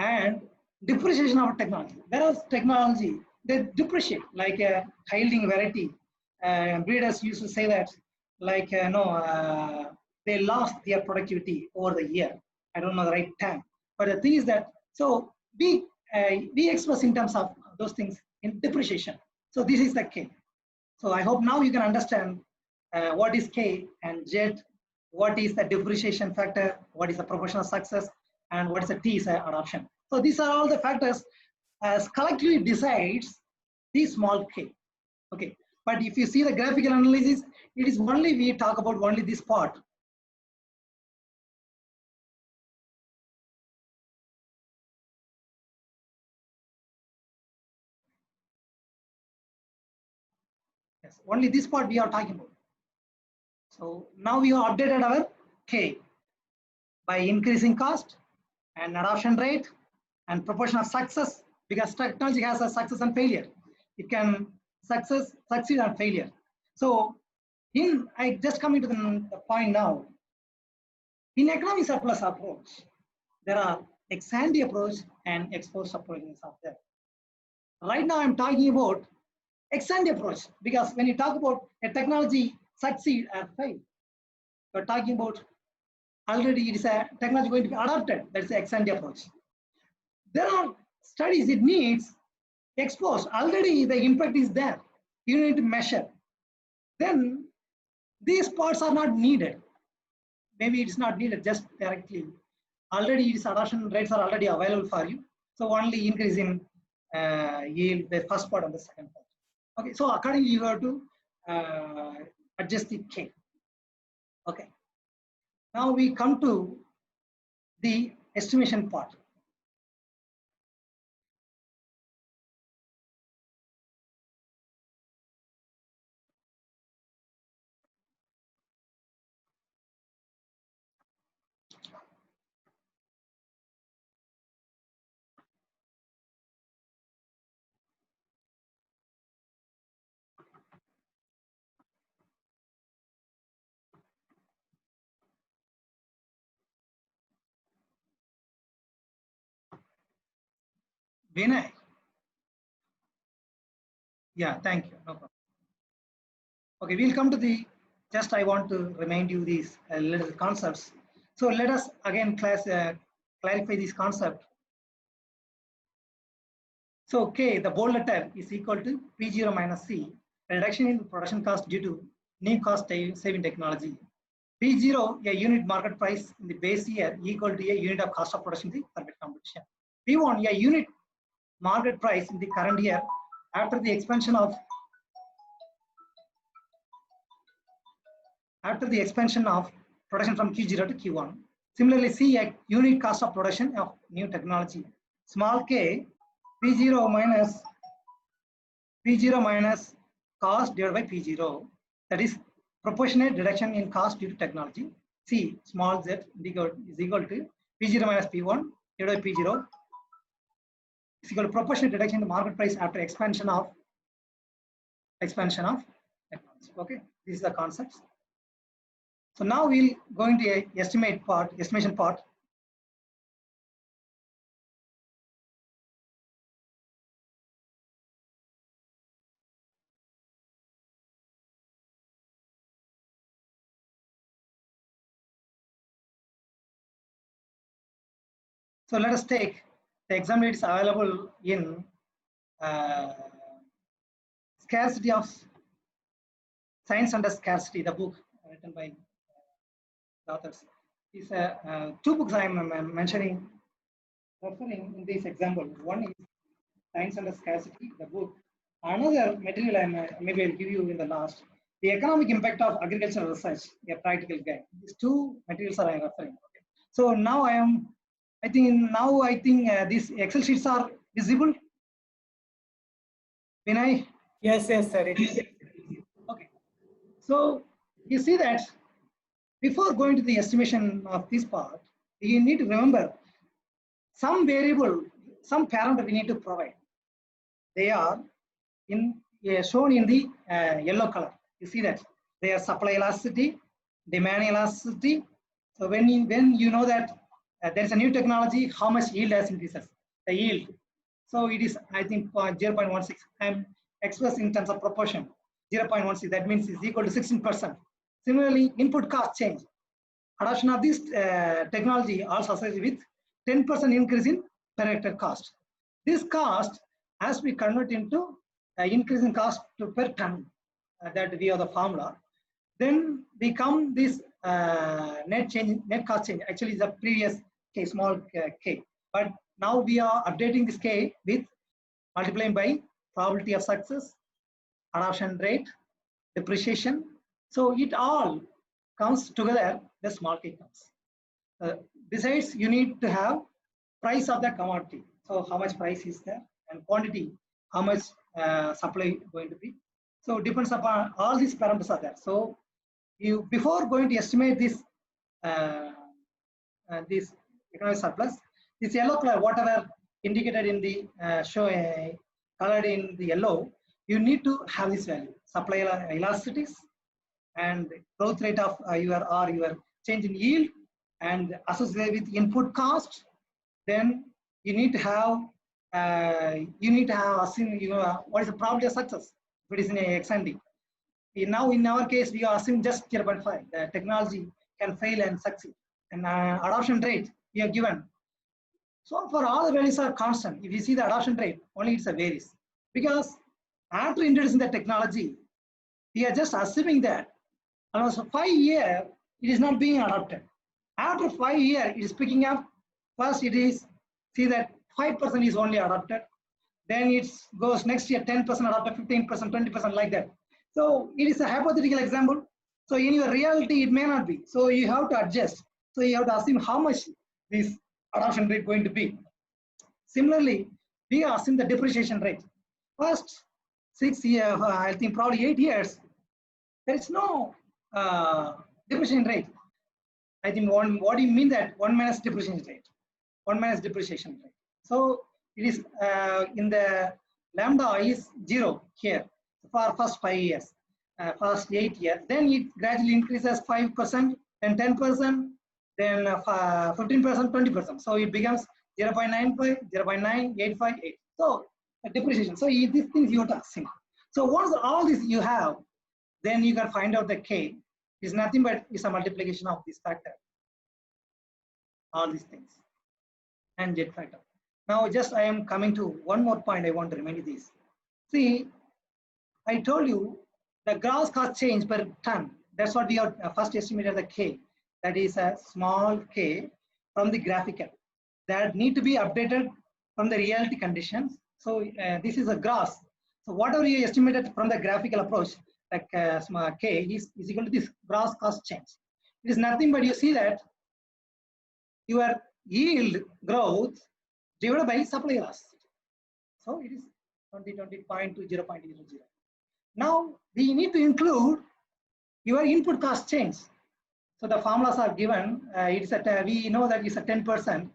and depreciation of technology. Whereas technology, they depreciate like a yielding variety. Breeders used to say that like they lost their productivity over the year. I don't know the right time, but the thing is that so we express in terms of those things in depreciation. So this is the K. So I hope now you can understand what is K and Z, what is the depreciation factor, what is the proportion of success, and what is the T is adoption. So these are all the factors as collectively decides the small k. Okay, but if you see the graphical analysis, it is only we talk about only this part. Yes, only this part we are talking about. So now we have updated our k by increasing cost and adoption rate and proportion of success, because technology has a success and failure. It can succeed and failure. So I just coming to the point now. In economic surplus approach, there are ex ante approach and ex post approaches out there. Right now I'm talking about ex ante approach, because when you talk about a technology succeed or fail, you're talking about already it is a technology going to be adopted. That's the ex ante approach. There are studies it needs exposed. Already the impact is there. You need to measure. Then these parts are not needed. Maybe it's not needed just directly. Already its adoption rates are already available for you. So only increase in yield, the first part and the second part. Okay, so accordingly you have to adjust the K. Okay. Now we come to the estimation part. Vinay. Yeah, thank you. No problem. Okay, we'll come to the, just I want to remind you these little concepts. So let us again clarify this concept. So K, the bold letter, is equal to P0 minus C, reduction in production cost due to new cost saving technology. P0, a unit market price in the base year equal to a unit of cost of production in the perfect competition. P1, a unit market price in the current year after the expansion of production from Q0 to Q1. Similarly, C, a unit cost of production of new technology. Small k, P0 minus cost divided by P0, that is proportionate reduction in cost due to technology. C, small z is equal to P0 minus P1 divided by P0 is equal to proportionate reduction in the market price after expansion of technology. Okay, this is the concepts. So now we'll go into a estimation part. So let us take the example. It's available in Scarcity of Science Under Scarcity, the book written by the authors. These two books I am referring in this example. One is Science Under Scarcity, the book. Another material maybe I'll give you in the last. The Economic Impact of Agricultural Research, a practical guide. These two materials are I referring. Okay. So now I think these Excel sheets are visible. Vinay? Yes, sir. It is. Okay. So you see that before going to the estimation of this part, you need to remember some variable, some parameter we need to provide. They are shown in the yellow color. You see that they are supply elasticity, demand elasticity. So when you know that there is a new technology, how much yield has increases? The yield. So it is, I think, 0.16. I'm expressed in terms of proportion. 0.16. That means is equal to 16%. Similarly, input cost change. Adoption of this technology also associated with 10% increase in per hectare cost. This cost has to be converted into increase in cost to per ton. That we have the formula. Then become this net cost change. Actually, the previous k, small k. But now we are updating this k with multiplying by probability of success, adoption rate, depreciation. So it all comes together, the small k comes. Besides, you need to have price of the commodity. So how much price is there, and quantity, how much supply going to be. So depends upon all these parameters are there. So you, before going to estimate this this economic surplus, this yellow color, whatever indicated in the colored in the yellow, you need to have this value, supply elasticities and growth rate of your change in yield and associated with input cost. Then you need to have assume what is the probability of success if it is in a X and D. Now in our case we are assuming just 0.5. The technology can fail and succeed, and adoption rate we are given. So for all the values are constant. If you see the adoption rate, only it's a varies, because after introducing the technology, we are just assuming that almost 5 years it is not being adopted. After 5 years, it is picking up. First, it is see that 5% is only adopted. Then it goes next year 10% adopted, 15%, 20% like that. So it is a hypothetical example. So in your reality, it may not be. So you have to adjust. So you have to assume how much this adoption rate going to be. Similarly, we assume the depreciation rate. First 6 years, I think probably 8 years, there is no depreciation rate. I think what do you mean that 1 minus depreciation rate? 1 minus depreciation rate. So it is in the lambda is 0 here for first 5 years, first 8 years. Then it gradually increases 5%, then 10%, then 15%, 20%. So it becomes 0.95, 0.9, 858. So depreciation. So these things you have to assume. So once all this you have, then you can find out the K is nothing but is a multiplication of this factor. All these things and jet factor. Now just I am coming to one more point I want to remind you this. See, I told you the gross cost change per ton. That's what we have first estimated the K. That is a small k from the graphical. That need to be updated from the reality conditions. So this is a gross. So whatever you estimated from the graphical approach, like small k is equal to this gross cost change. It is nothing but you see that your yield growth divided by supply loss. So it is 20.2 0.00. Now we need to include your input cost change. So the formulas are given. It's at we know that it's a 10%.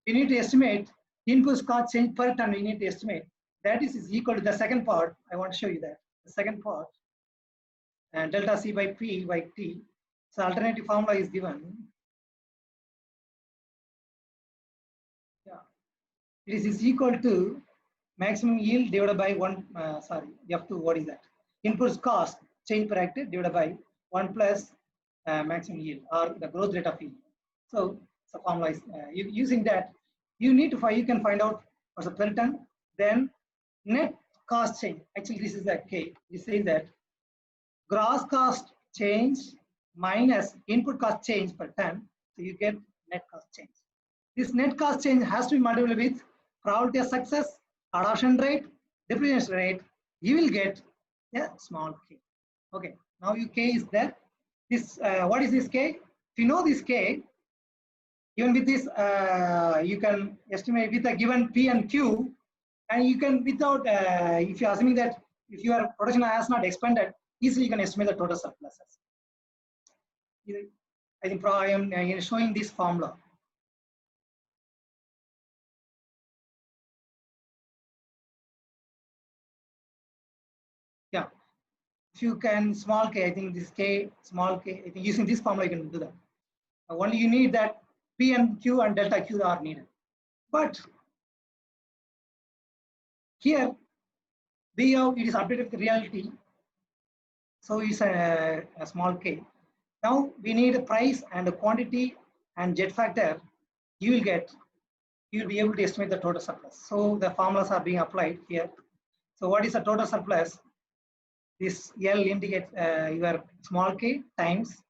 We need to estimate input cost change per ton. We need to estimate that is equal to the second part. I want to show you that the second part and delta C by P by T. So alternative formula is given. Yeah, it is equal to maximum yield divided by F2. What is that? Input cost change per acre divided by 1 plus maximum yield or the growth rate of yield. So formula is using that you need to find, you can find out what's the per ton. Then net cost change. Actually, this is the K. This says that gross cost change minus input cost change per ton. So you get net cost change. This net cost change has to be multiplied with probability of success, adoption rate, depreciation rate. You will get a small k. Okay. Now your k is there. This what is this k? If you know this k, even with this you can estimate with a given p and q, and you can without if you are assuming that if your production has not expanded, easily you can estimate the total surpluses. I think I am showing this formula. Yeah. If you can small k, I think this k, small k, I think using this formula you can do that. Only you need that P and Q and delta Q are needed. But here we have it is updated with reality. So it's a small k. Now we need a price and a quantity and jet factor. You will be able to estimate the total surplus. So the formulas are being applied here. So what is the total surplus? This L indicates your small k times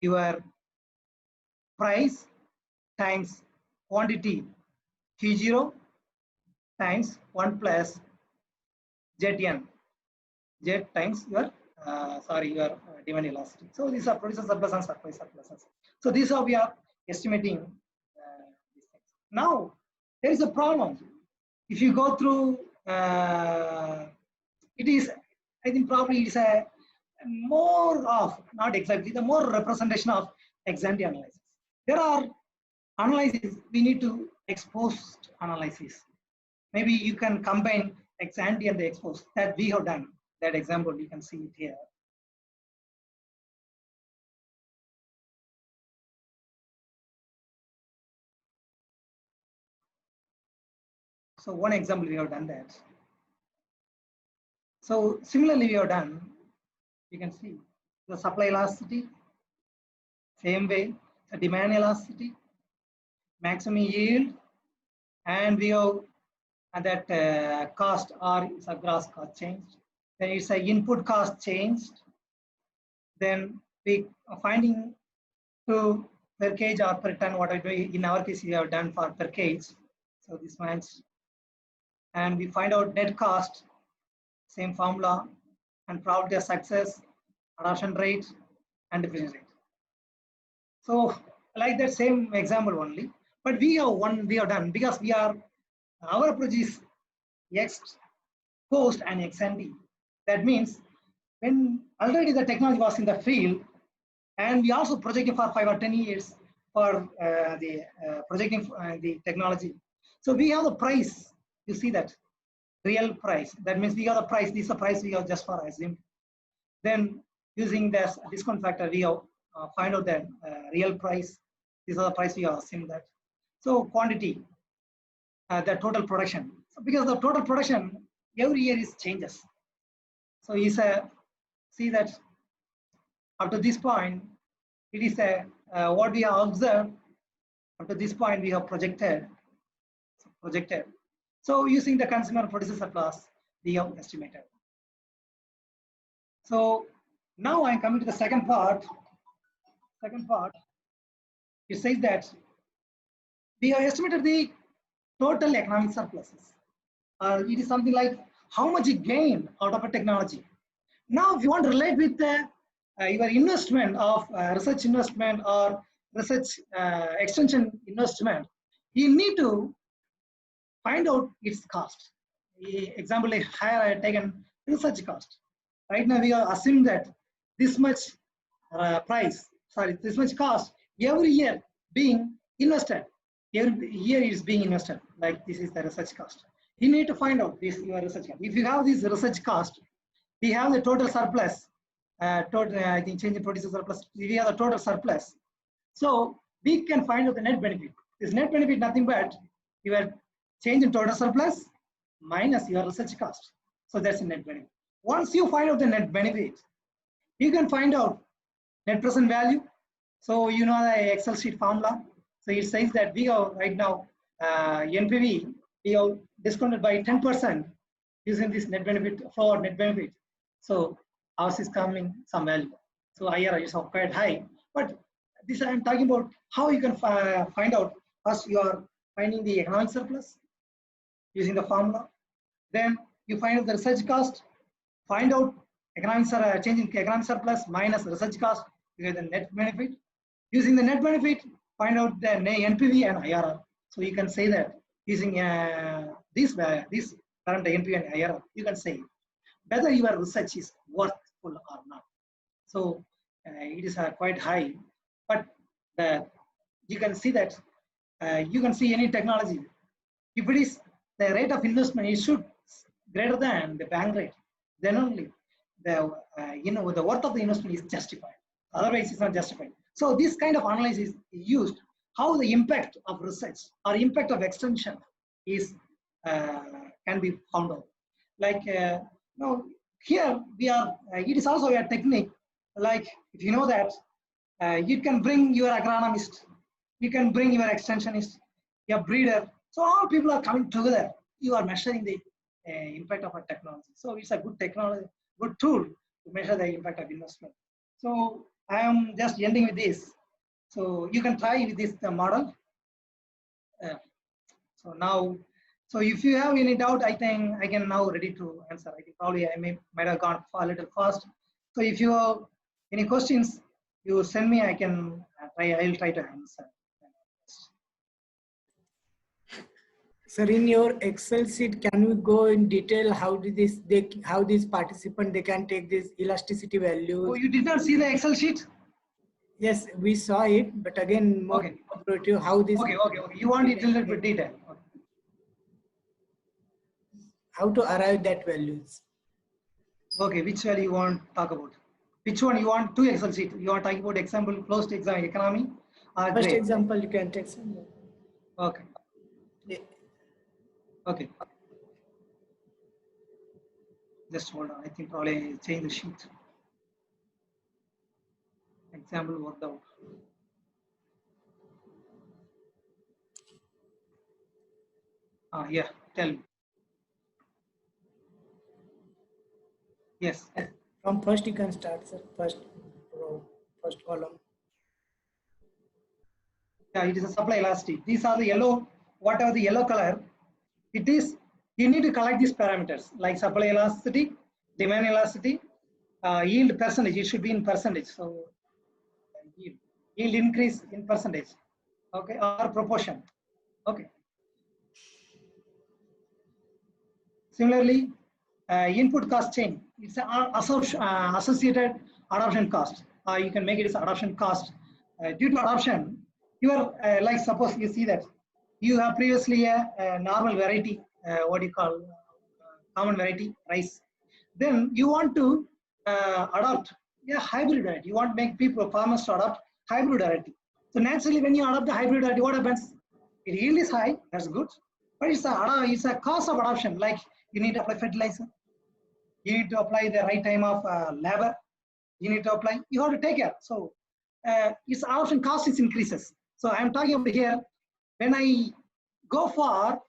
your price times quantity Q0 times 1 plus Zn, Z times your your demand elasticity. So these are producer surplus and supply surpluses. So these are we are estimating these things. Now there is a problem. If you go through, it is, I think probably it is a more of, not exactly, the more representation of ex-ante analysis. There are analyses we need to exposed analysis. Maybe you can combine ex-ante and the exposed that we have done. That example you can see it here. So one example we have done that. So similarly we have done, you can see the supply elasticity, same way, the demand elasticity, maximum yield, and we have that cost or is a gross cost changed. Then it's a input cost changed. Then we are finding to per kg or per ton, what I do in our case we have done for per kg. So this means, and we find out net cost, same formula, and probability of success, adoption rate, and depreciation rate. So like that same example only, but we have done because we are, our approach is ex post and ex ante. That means when already the technology was in the field, and we also projecting for 5 or 10 years for projecting the technology. So we have the price. You see that real price. That means we have the price. This is the price we have just for assumed. Then using this discount factor, we have find out the real price. These are the price we have assumed that. So quantity, the total production. So because the total production every year is changes. So is a see that up to this point, it is a what we have observed. Up to this point, we have projected. So using the consumer producer surplus, we have estimated. So now I'm coming to the second part. It says that we have estimated the total economic surpluses. It is something like how much you gain out of a technology. Now, if you want to relate with your investment of research investment or research extension investment, you need to find out its cost. Example, I have taken research cost. Right now, we are assuming that this much this much cost every year being invested. Every year is being invested. Like this is the research cost. You need to find out this your research cost. If you have this research cost, we have the total surplus. I think change in producer surplus. We have the total surplus. So we can find out the net benefit. This net benefit nothing but your change in total surplus minus your research cost. So that's the net benefit. Once you find out the net benefit, you can find out net present value. So you know the Excel sheet formula. So it says that we have right now NPV, we have discounted by 10% using this net benefit for net benefit. So ours is coming some value. So IRR is quite high. But this I am talking about how you can find out. First, you are finding the economic surplus using the formula. Then you find out the research cost. Find out change in economic surplus minus research cost. You get the net benefit. Using the net benefit, find out the NPV and IRR. So you can say that using this current NPV and IRR, you can say whether your research is worthwhile or not. So it is quite high, but you can see that you can see any technology. If it is the rate of investment, it should greater than the bank rate. Then only the the worth of the investment is justified. Otherwise, it's not justified. So this kind of analysis is used. How the impact of research or impact of extension is can be found out. Like now here we are. It is also a technique. Like if you know that you can bring your agronomist, you can bring your extensionist, your breeder. So all people are coming together. You are measuring the impact of a technology. So it's a good technology, good tool to measure the impact of investment. So I am just ending with this. So you can try with this model. So now, so if you have any doubt, I think I can now ready to answer. I think probably I might have gone a little fast. So if you have any questions, you send me. I can try. I will try to answer. Sir, in your Excel sheet, can you go in detail how these participants they can take this elasticity value? Oh, you did not see the Excel sheet? Yes, we saw it, but again, more operative how this. Okay. You want it a little bit detail. Okay. How to arrive that values? Okay, which value you want to talk about? Which one you want? Two Excel sheet. You want to talk about example closed exam economy? First example you can take some. Okay. Yeah. Okay. Just hold on. I think probably change the sheet. Example worked out. Yeah, tell me. Yes. From first you can start, sir. First row, first column. Yeah, it is a supply elasticity. These are the yellow, whatever the yellow color, it is, you need to collect these parameters like supply elasticity, demand elasticity, yield percentage, it should be in percentage. So yield increase in percentage, okay, or proportion, okay. Similarly, input cost chain, it's an associated adoption cost. You can make it as adoption cost. Due to adoption, you are like suppose you see that you have previously a normal variety, what you call common variety rice. Then you want to adopt a hybrid variety. You want to make people farmers to adopt hybrid variety. So naturally, when you adopt the hybrid variety, what happens? It yield is high. That's good. But it's a cost of adoption. Like you need to apply fertilizer, you need to apply the right time of labor, you need to apply, you have to take care. So its adoption cost is increases. So I'm talking about here, when I go for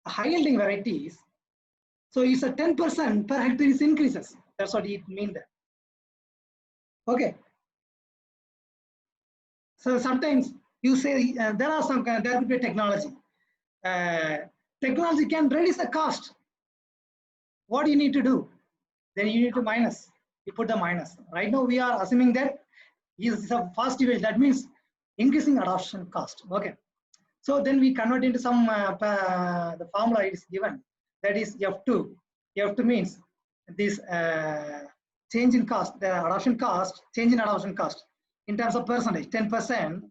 high yielding varieties, so it's a 10% per hectare is increases. That's what it means there. Okay. So sometimes you say there are some there will be technology. Technology can reduce the cost. What do you need to do? Then you need to minus. You put the minus. Right now we are assuming that is a fast device. That means increasing adoption cost. Okay. So then we convert into some the formula is given. That is F2. F2 means this change in cost, the adoption cost, change in adoption cost in terms of percentage, 10%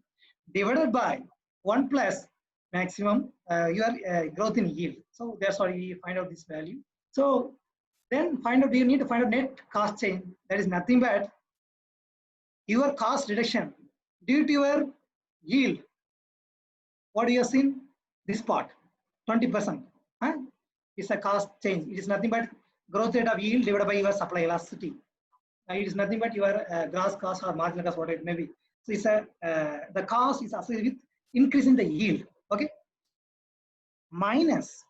divided by 1 plus maximum your growth in yield. So that's why we find out this value. So then find out, you need to find out net cost change. That is nothing but your cost reduction due to your yield. What do you have seen? This part, 20%. Huh? It's a cost change. It is nothing but growth rate of yield divided by your supply elasticity. It is nothing but your gross cost or marginal cost, whatever it may be. So it's a the cost is associated with increasing the yield. Okay. Minus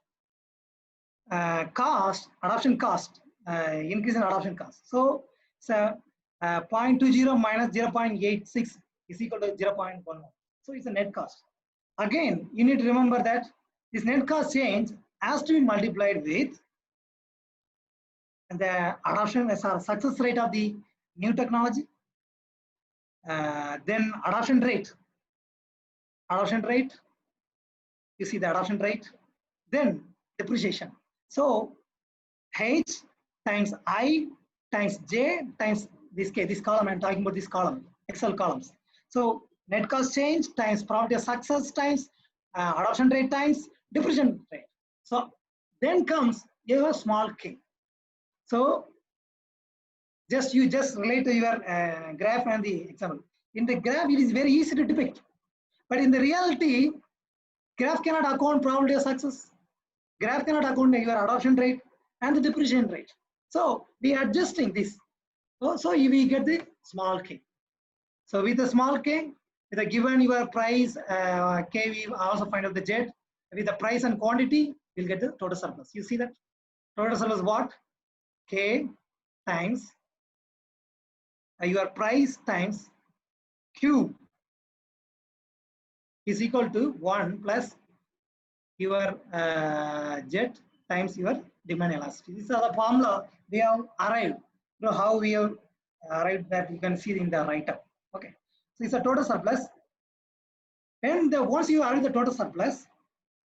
cost, adoption cost, increase in adoption cost. So it's a 0.20 minus 0.86 is equal to 0.11. So it's a net cost. Again, you need to remember that this net cost change has to be multiplied with the adoption as a success rate of the new technology, then adoption rate, you see the adoption rate, then depreciation. So H times I times J times this K, this column, I'm talking about this column, Excel columns. So net cost change times probability of success times adoption rate times depreciation rate. So then comes your small k. So you just relate to your graph and the example. In the graph, it is very easy to depict, but in the reality, graph cannot account probability of success. Graph cannot account your adoption rate and the depreciation rate. So we are adjusting this. So we get the small k. So with the small k, with the given your price k, we also find out the Z. With the price and quantity, we'll get the total surplus. You see that total surplus what? K times your price times Q is equal to 1 plus your Z times your demand elasticity. This is the formula we have arrived. You know how we have arrived, that you can see in the write-up. Okay, so it's a total surplus. And once you arrive the total surplus,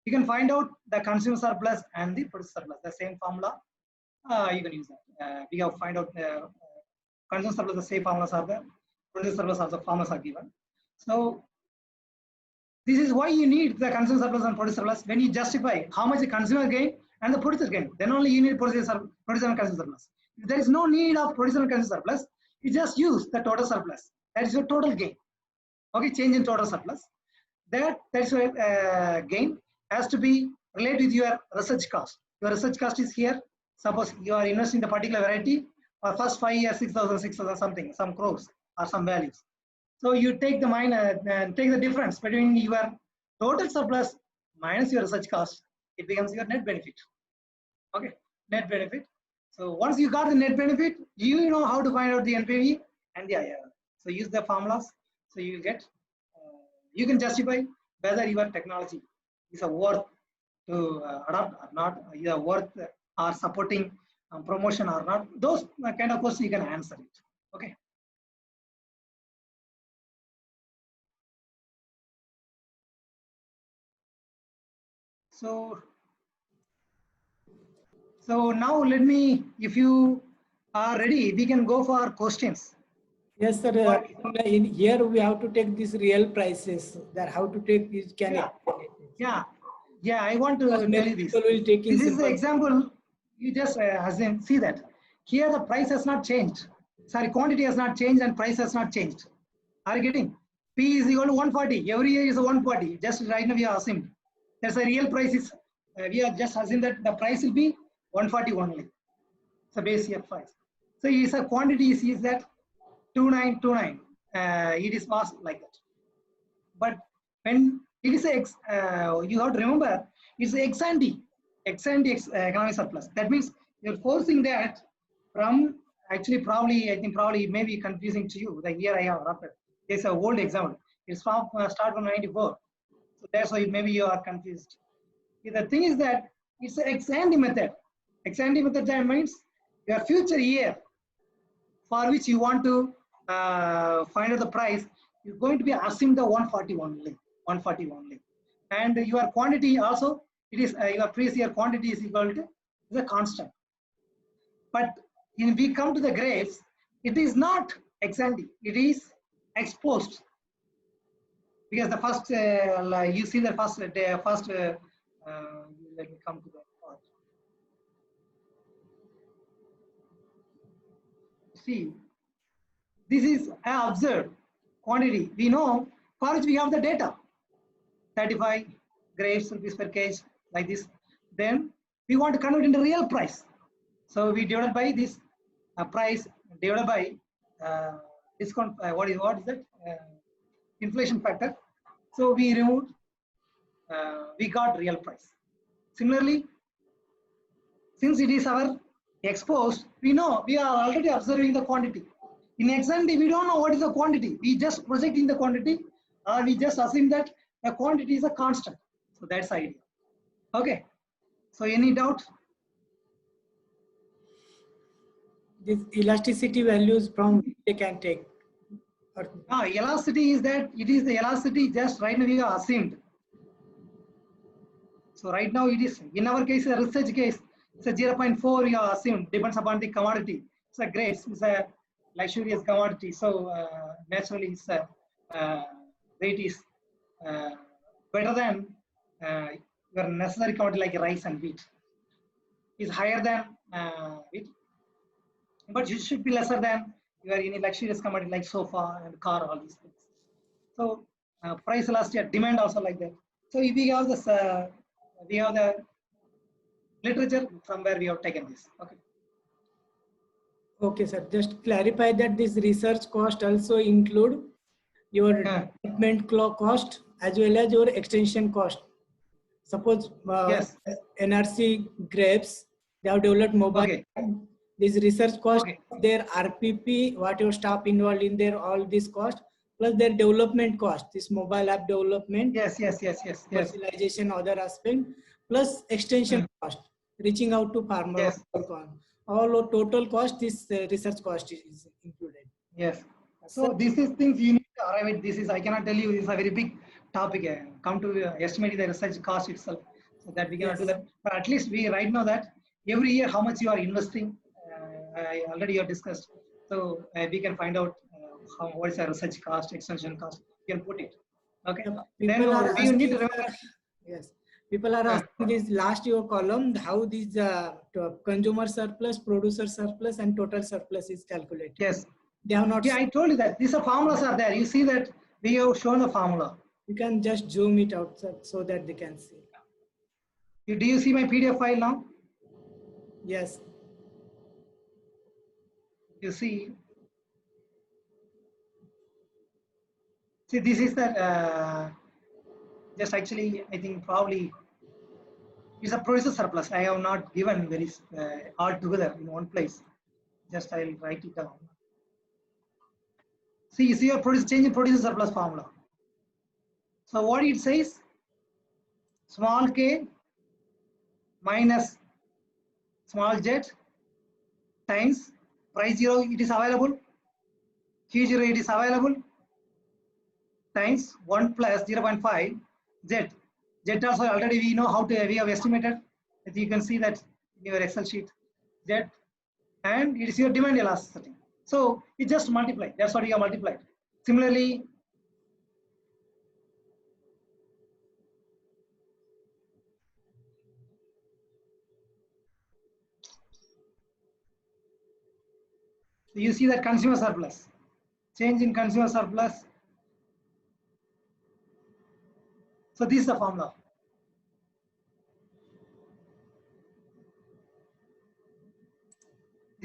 you can find out the consumer surplus and the producer surplus. The same formula you can use that. We have find out the consumer surplus. The same formulas are there. Producer surplus also formulas are given. So this is why you need the consumer surplus and producer surplus when you justify how much the consumer gain and the producer gain. Then only you need producer and consumer surplus. If there is no need of producer and consumer surplus, you just use the total surplus. That is your total gain. Okay, change in total surplus. That's your gain has to be related with your research cost. Your research cost is here. Suppose you are investing in a particular variety for first 5 years, 6,000 something, some crores or some values. So you take the take the difference between your total surplus minus your research cost. It becomes your net benefit. Okay, net benefit. So once you got the net benefit, you know how to find out the NPV and the IRR. So use the formulas. So you will get. You can justify whether your technology is a worth to adopt or not, either worth or supporting promotion or not. Those kind of questions you can answer it. Okay. So now let me, if you are ready, we can go for questions. Yes, sir. In here we have to take these real prices. That how to take these Yeah. I want to tell you this. This is the example. You just see that here the price has not changed. Sorry, quantity has not changed and price has not changed. Are you getting? P is equal to 140. Every year is a 140. Just right now we are assumed. That's a real price is we are just assuming that the price will be 140 only. So base year price. So is a quantity is that 2929. It is fast like that. But when it is you have to remember it's ex ante economic surplus. That means you're forcing that from actually probably I think probably it may be confusing to you. Like here I have wrapped. There's an old example. It's from start from 94. So that's why maybe you are confused. The thing is that it's an ex ante method. Ex ante method that means your future year for which you want to find out the price is going to be assumed the 140 only. And your quantity also, it is your previous year quantity is equal to the constant. But when we come to the grapes, it is not ex ante, it is exposed. Because the first, you see the first, let me come to that part. See, this is an observed quantity. We know for which we have the data. 35 grapes rupees per kg, like this. Then we want to convert into real price. So we divide by this price divided by discount. What is that? Inflation factor. So we removed. We got real price. Similarly, since it is our exposed, we know we are already observing the quantity. In ex ante, we don't know what is the quantity. We just projecting the quantity, or we just assume that the quantity is a constant. So that's the idea. Okay. So any doubt? This elasticity values from which they can take. Elasticity is that it is the elasticity just right now we are assumed. So right now it is, in our case, a research case, it's a 0.4 you are assumed, depends upon the commodity. It's a grapes, it's a luxurious commodity. So naturally its rate is better than your necessary commodity like rice and wheat. Is higher than wheat, but it should be lesser than your any luxurious commodity like sofa and car, all these things. So price elasticity, demand also like that. So if we have this, we have the literature from where we have taken this. Okay. Okay, sir. Just clarify that this research cost also include your development cost as well as your extension cost. Suppose Yes. NRC grapes, they have developed mobile. Okay. This research cost, Okay. their RPP, what your staff involved in there, all this cost, plus their development cost, this mobile app development. Yes. Commercialization, other aspect, plus extension cost, reaching out to farmer. Yes. All total cost, this research cost is included. Yes. So this is things you need to arrive at. This is, I cannot tell you, this is a very big topic. Come to estimating the research cost itself, so that we cannot do that. But at least we right now that every year how much you are investing, I already have discussed. So we can find out what is the research cost, extension cost. You can put it. Okay. People are we need to remember. Yes. People are asking this last year column, how these consumer surplus, producer surplus, and total surplus is calculated. Yes. They have not. Yeah, I told you that these are formulas are there. You see that we have shown the formula. You can just zoom it out so that they can see. Do you see my PDF file now? Yes. You see. See, this is the just actually, I think probably it's a producer surplus. I have not given very all together in one place. Just I'll write it down. See, you see your change in producer surplus formula. So what it says, small k minus small z times price 0 it is available, Q0 it is available, times 1 plus 0.5 z. Z also already we know how to, we have estimated. As you can see that in your Excel sheet, z, and it is your demand elasticity. So it just multiply. That's what you have multiplied. Similarly, you see that consumer surplus, change in consumer surplus. So this is the formula.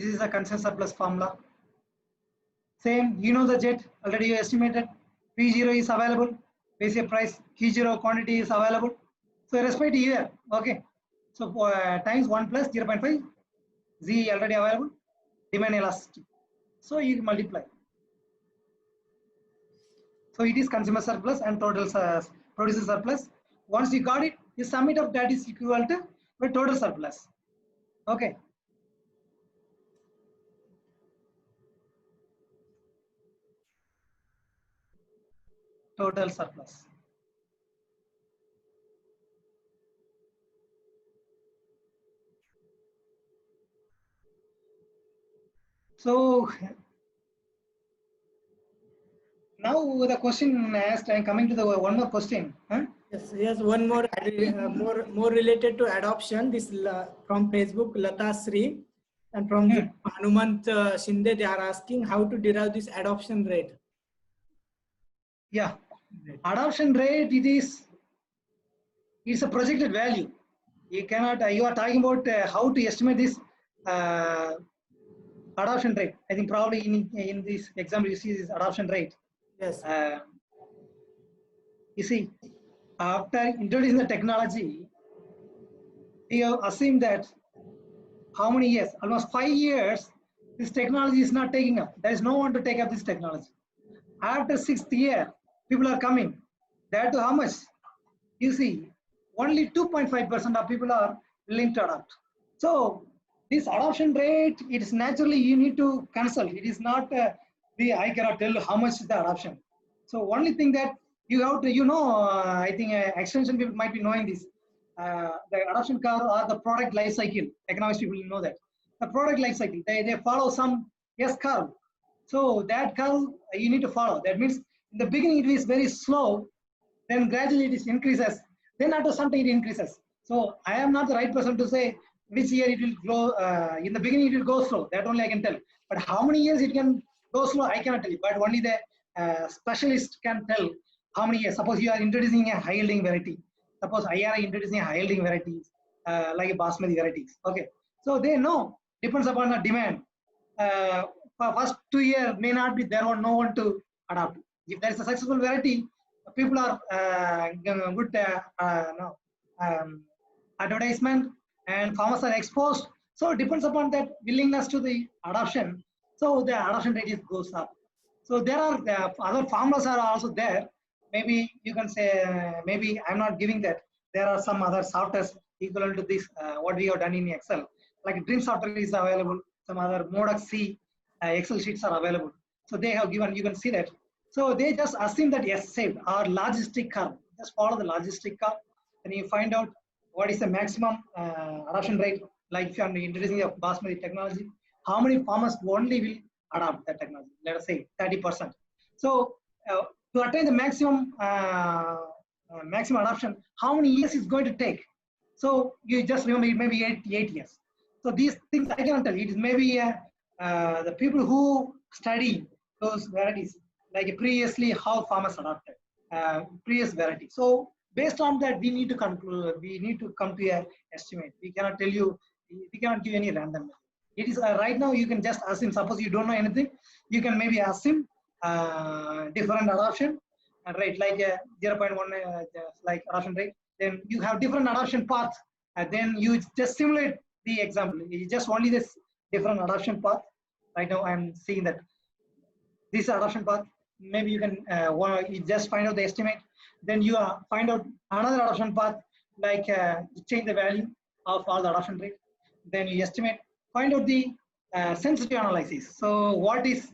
This is a consensus surplus formula. Same, you know the jet, already you estimated. P0 is available, basic price, Q0 quantity is available. So respect here, okay. So times 1 plus 0.5, Z already available, demand elasticity. So you multiply. So it is consumer surplus and total producer surplus. Once you got it, you sum it up, that is equal to the total surplus. Okay. Total surplus. So now the question asked, I'm coming to the one more question. Huh? Yes, one more, more related to adoption. This from Facebook, Lata Sri, and from Hanumant Shinde, they are asking how to derive this adoption rate. Yeah, adoption rate, it's a projected value. You cannot, you are talking about how to estimate this adoption rate. I think probably in this example you see this adoption rate. Yes. You see, after introducing the technology, we have assumed that how many years? Almost 5 years, this technology is not taking up. There is no one to take up this technology. After 6th year, people are coming. That to how much? You see, only 2.5% of people are willing to adopt. So this adoption rate, it is naturally you need to consult. It is not I cannot tell how much is the adoption. So only thing that you have to, I think extension people might be knowing this. The adoption curve or the product life cycle. Economics people know that. The product life cycle, they follow some S curve. So that curve you need to follow. That means in the beginning it is very slow, then gradually it increases. Then after some time it increases. So I am not the right person to say which year it will grow. In the beginning it will go slow. That only I can tell. But how many years it can go slow, I cannot tell you. But only the specialist can tell how many years. Suppose you are introducing a high yielding variety. Suppose IRA introducing a high yielding varieties like a basmati varieties. Okay. So they know, depends upon the demand. For first 2 years may not be there or no one to adopt. If there is a successful variety, people are good advertisement and farmers are exposed. So it depends upon that willingness to the adoption. So the adoption rate goes up. So there are other formulas are also there. Maybe you can say, maybe I'm not giving that. There are some other softwares equivalent to this, what we have done in Excel. Like Dream software is available. Some other Modex C Excel sheets are available. So they have given, you can see that. So they just assume that yes, saved or logistic curve. Just follow the logistic curve, and you find out what is the maximum adoption rate. Like if you are introducing a basmati technology, how many farmers only will adopt that technology? Let us say 30%. So to attain the maximum maximum adoption, how many years is going to take? So you just remember it may be 8 years. So these things I cannot tell. It is maybe the people who study those varieties, like previously how farmers adopted previous variety. So based on that, we need to conclude. We need to come to an estimate. We cannot tell you. We cannot give any random. It is right now. You can just assume. Suppose you don't know anything, you can maybe assume different adoption, right? Like 0.1 like adoption rate. Then you have different adoption paths, and then you just simulate the example. It's just only this different adoption path. Right now, I'm seeing that this adoption path. Maybe you can you just find out the estimate. Then you find out another adoption path, like change the value of all the adoption rate. Then you estimate, find out the sensitivity analysis. So what is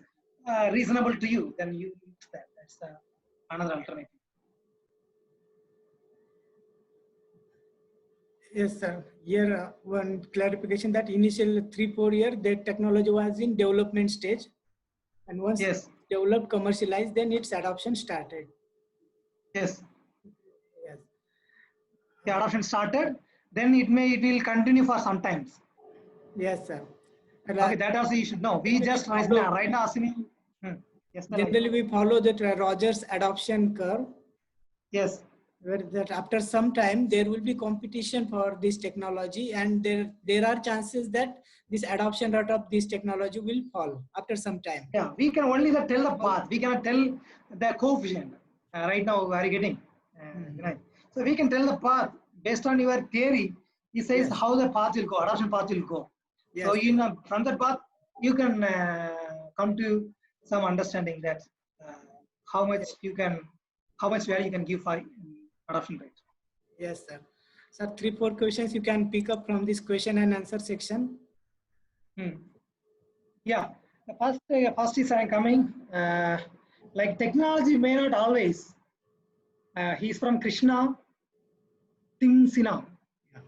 reasonable to you? Then you use that. That's another alternative. Yes, sir. Here, one clarification that initial 3-4 year, the technology was in development stage, and once yes, developed, commercialized, then its adoption started. Yes. Yes. The adoption started, then it will continue for some times. Yes, sir. Okay, that also you should know. We just right now assuming. Yes, generally we follow the Rogers adoption curve. Yes. where that after some time there will be competition for this technology, and there are chances that this adoption rate of this technology will fall after some time. Yeah, we can only tell the path. We cannot tell the coefficient. Right now, we are getting. Right. So we can tell the path based on your theory. He says Yes. how the path will go, adoption path will go. Yes. So you know, from that path, you can come to some understanding that how much value you can give for adoption rate. Yes, sir. Sir, 3-4 questions you can pick up from this question and answer section. Yeah, the first is I'm coming. Like technology may not always. He's from Krishna Tinsina.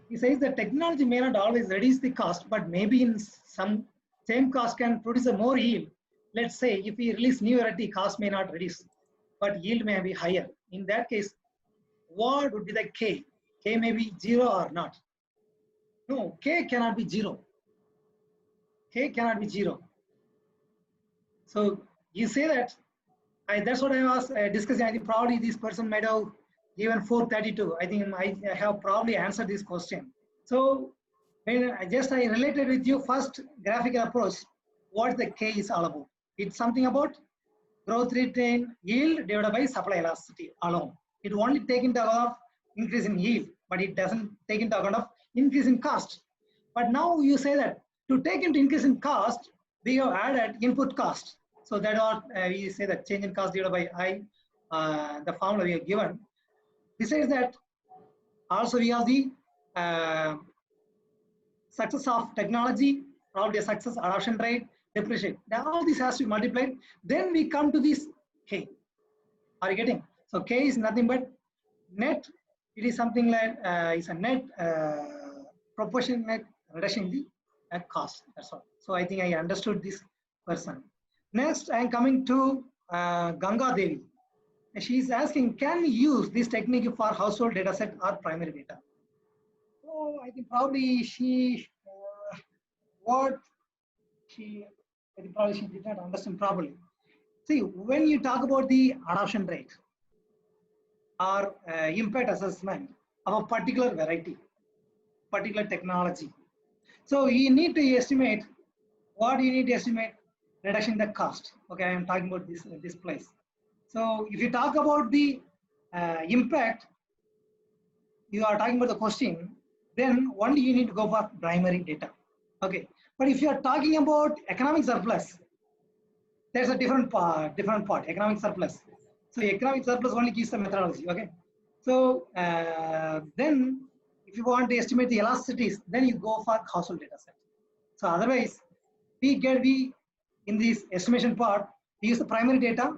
He says that technology may not always reduce the cost, but maybe in some same cost can produce a more yield. Let's say if we release new variety, cost may not reduce, but yield may be higher. In that case, what would be the K? K may be 0 or not. No, K cannot be 0. K cannot be 0. So you say that, that's what I was discussing. I think probably this person might have given 432. I think I have probably answered this question. So when I related with you first graphical approach, what the K is all about. It's something about growth rate in yield divided by supply elasticity alone. It only take into account of increase in yield, but it doesn't take into account of increase in cost. But now you say that to take into increase in cost, we have added input cost. So that are we say that change in cost divided by I, the formula we have given. Besides that, also we have the success of technology, probably a success, adoption rate, depreciation. Now all this has to be multiplied. Then we come to this K. Are you getting? So K is nothing but net. It is something like it's a net proportionate reduction in the cost. That's all. So I think I understood this person. Next, I am coming to Ganga Devi. She is asking, can we use this technique for household data set or primary data? So I think probably she did not understand properly. See, when you talk about the adoption rate or impact assessment of a particular variety, particular technology, so you need to estimate what you need to estimate reduction in the cost. Okay, I am talking about this place. So if you talk about the impact, you are talking about the question, then only you need to go for primary data. Okay, but if you are talking about economic surplus, there's a different part, economic surplus. So economic surplus only gives the methodology. Okay, so then if you want to estimate the elasticities, then you go for household data set. So otherwise, we in this estimation part, we use the primary data,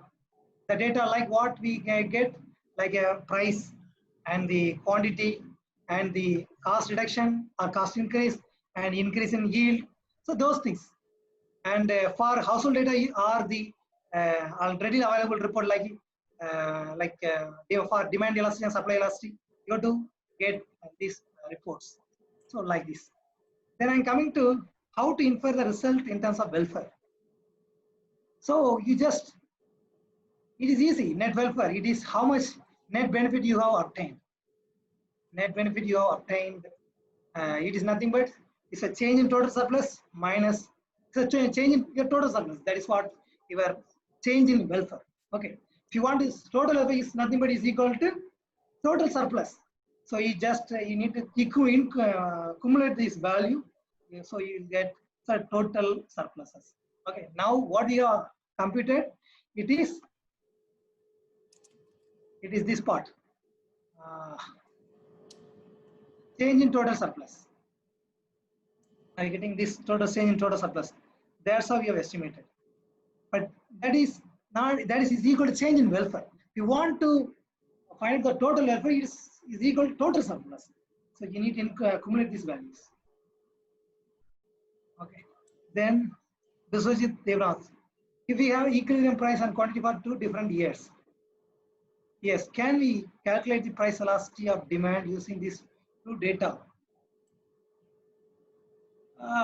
the data like what we get, like a price and the quantity and the cost reduction or cost increase and increase in yield. So those things. And for household data are the already available report like for demand elasticity and supply elasticity, you have to get these reports. So like this. Then I'm coming to how to infer the result in terms of welfare. So it is easy, net welfare. It is how much net benefit you have obtained. Net benefit you have obtained. It is nothing but it's a change in total surplus minus it's a change in your total surplus. That is what your change in welfare. Okay. If you want this total welfare is nothing but is equal to total surplus. So you need to accumulate this value. So you get the total surpluses. Okay. Now what we have computed, it is this part. Change in total surplus. Are you getting this total change in total surplus? That's how we have estimated. But that is equal to change in welfare. If you want to find the total welfare, it is equal to total surplus. So you need to accumulate these values. Okay. Then Biswajit Devnath. If we have equilibrium price and quantity for 2 different years, yes, can we calculate the price elasticity of demand using these 2 data?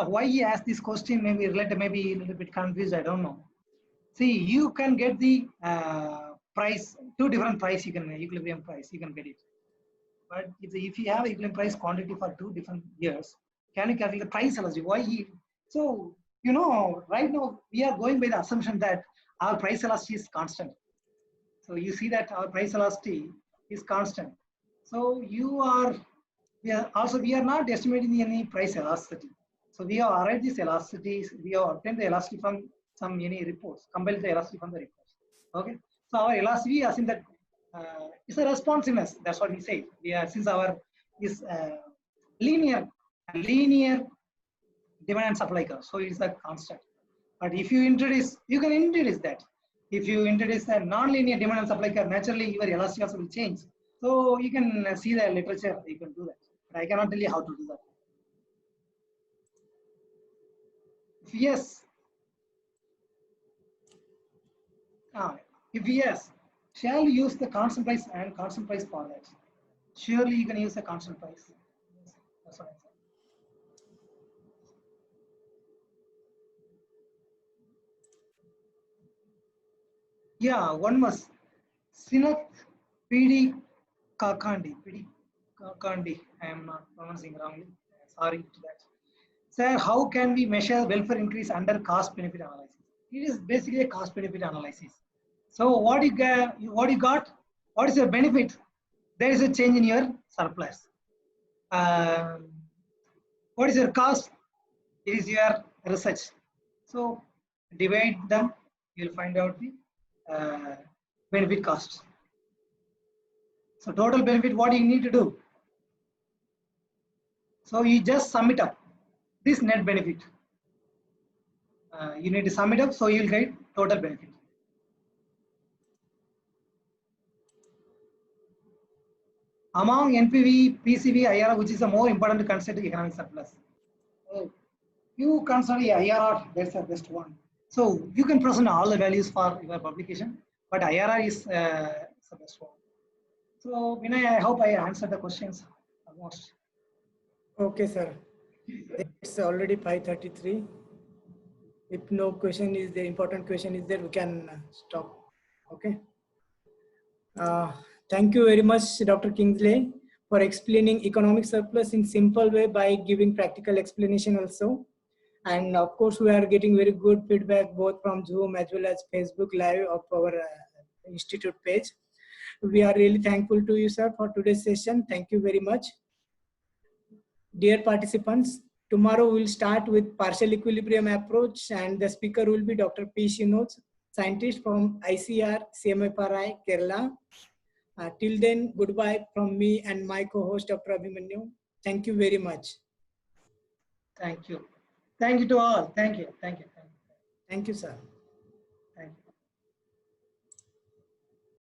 Why he asked this question, maybe related, maybe a little bit confused, I don't know. See, you can get the price, 2 different price, you can equilibrium price, you can get it. But if you have equilibrium price quantity for 2 different years, can you calculate the price elasticity? So, right now we are going by the assumption that our price elasticity is constant. So you see that our price elasticity is constant. So we are not estimating any price elasticity. So we have arrived this elasticity, we have obtained the elasticity from some reports, compiled the elasticity from the reports. Okay. So our elasticity as in that is a responsiveness. That's what we say. Since our is linear demand and supply curve. So it's a constant. But if you can introduce that. If you introduce a non-linear demand and supply curve, naturally your elasticity also will change. So you can see the literature, you can do that. But I cannot tell you how to do that. If yes, shall you use the constant price and constant price for that? Surely you can use the constant price. Yes, that's what I said. Yeah, one must. Sinath P.D. Kakandi. I am not pronouncing wrongly. Sorry to that. Sir, how can we measure welfare increase under cost benefit analysis? It is basically a cost benefit analysis. So what you got? What is your benefit? There is a change in your surplus. What is your cost? It is your research. So divide them, you'll find out the benefit cost. So total benefit, what you need to do? So you just sum it up. This net benefit. You need to sum it up, so you'll get total benefit. Among NPV, PCV, IRR, which is the more important to consider economic surplus? So you consider IRR, that's the best one. So you can present all the values for your publication, but IRR is the best one. So Vinay, I hope I answered the questions almost. Okay, sir. It's already 5:33. If no question is the important question is there, we can stop. Okay. Thank you very much, Dr. Kingsley, for explaining economic surplus in simple way by giving practical explanation also. And of course, we are getting very good feedback both from Zoom as well as Facebook Live of our institute page. We are really thankful to you, sir, for today's session. Thank you very much. Dear participants, tomorrow we'll start with partial equilibrium approach, and the speaker will be Dr. P. Shinoj, scientist from ICR, CMFRI, Kerala. Till then, goodbye from me and my co-host, Dr. Abhimanyu. Thank you very much. Thank you. Thank you to all. Thank you. Thank you. Thank you, sir.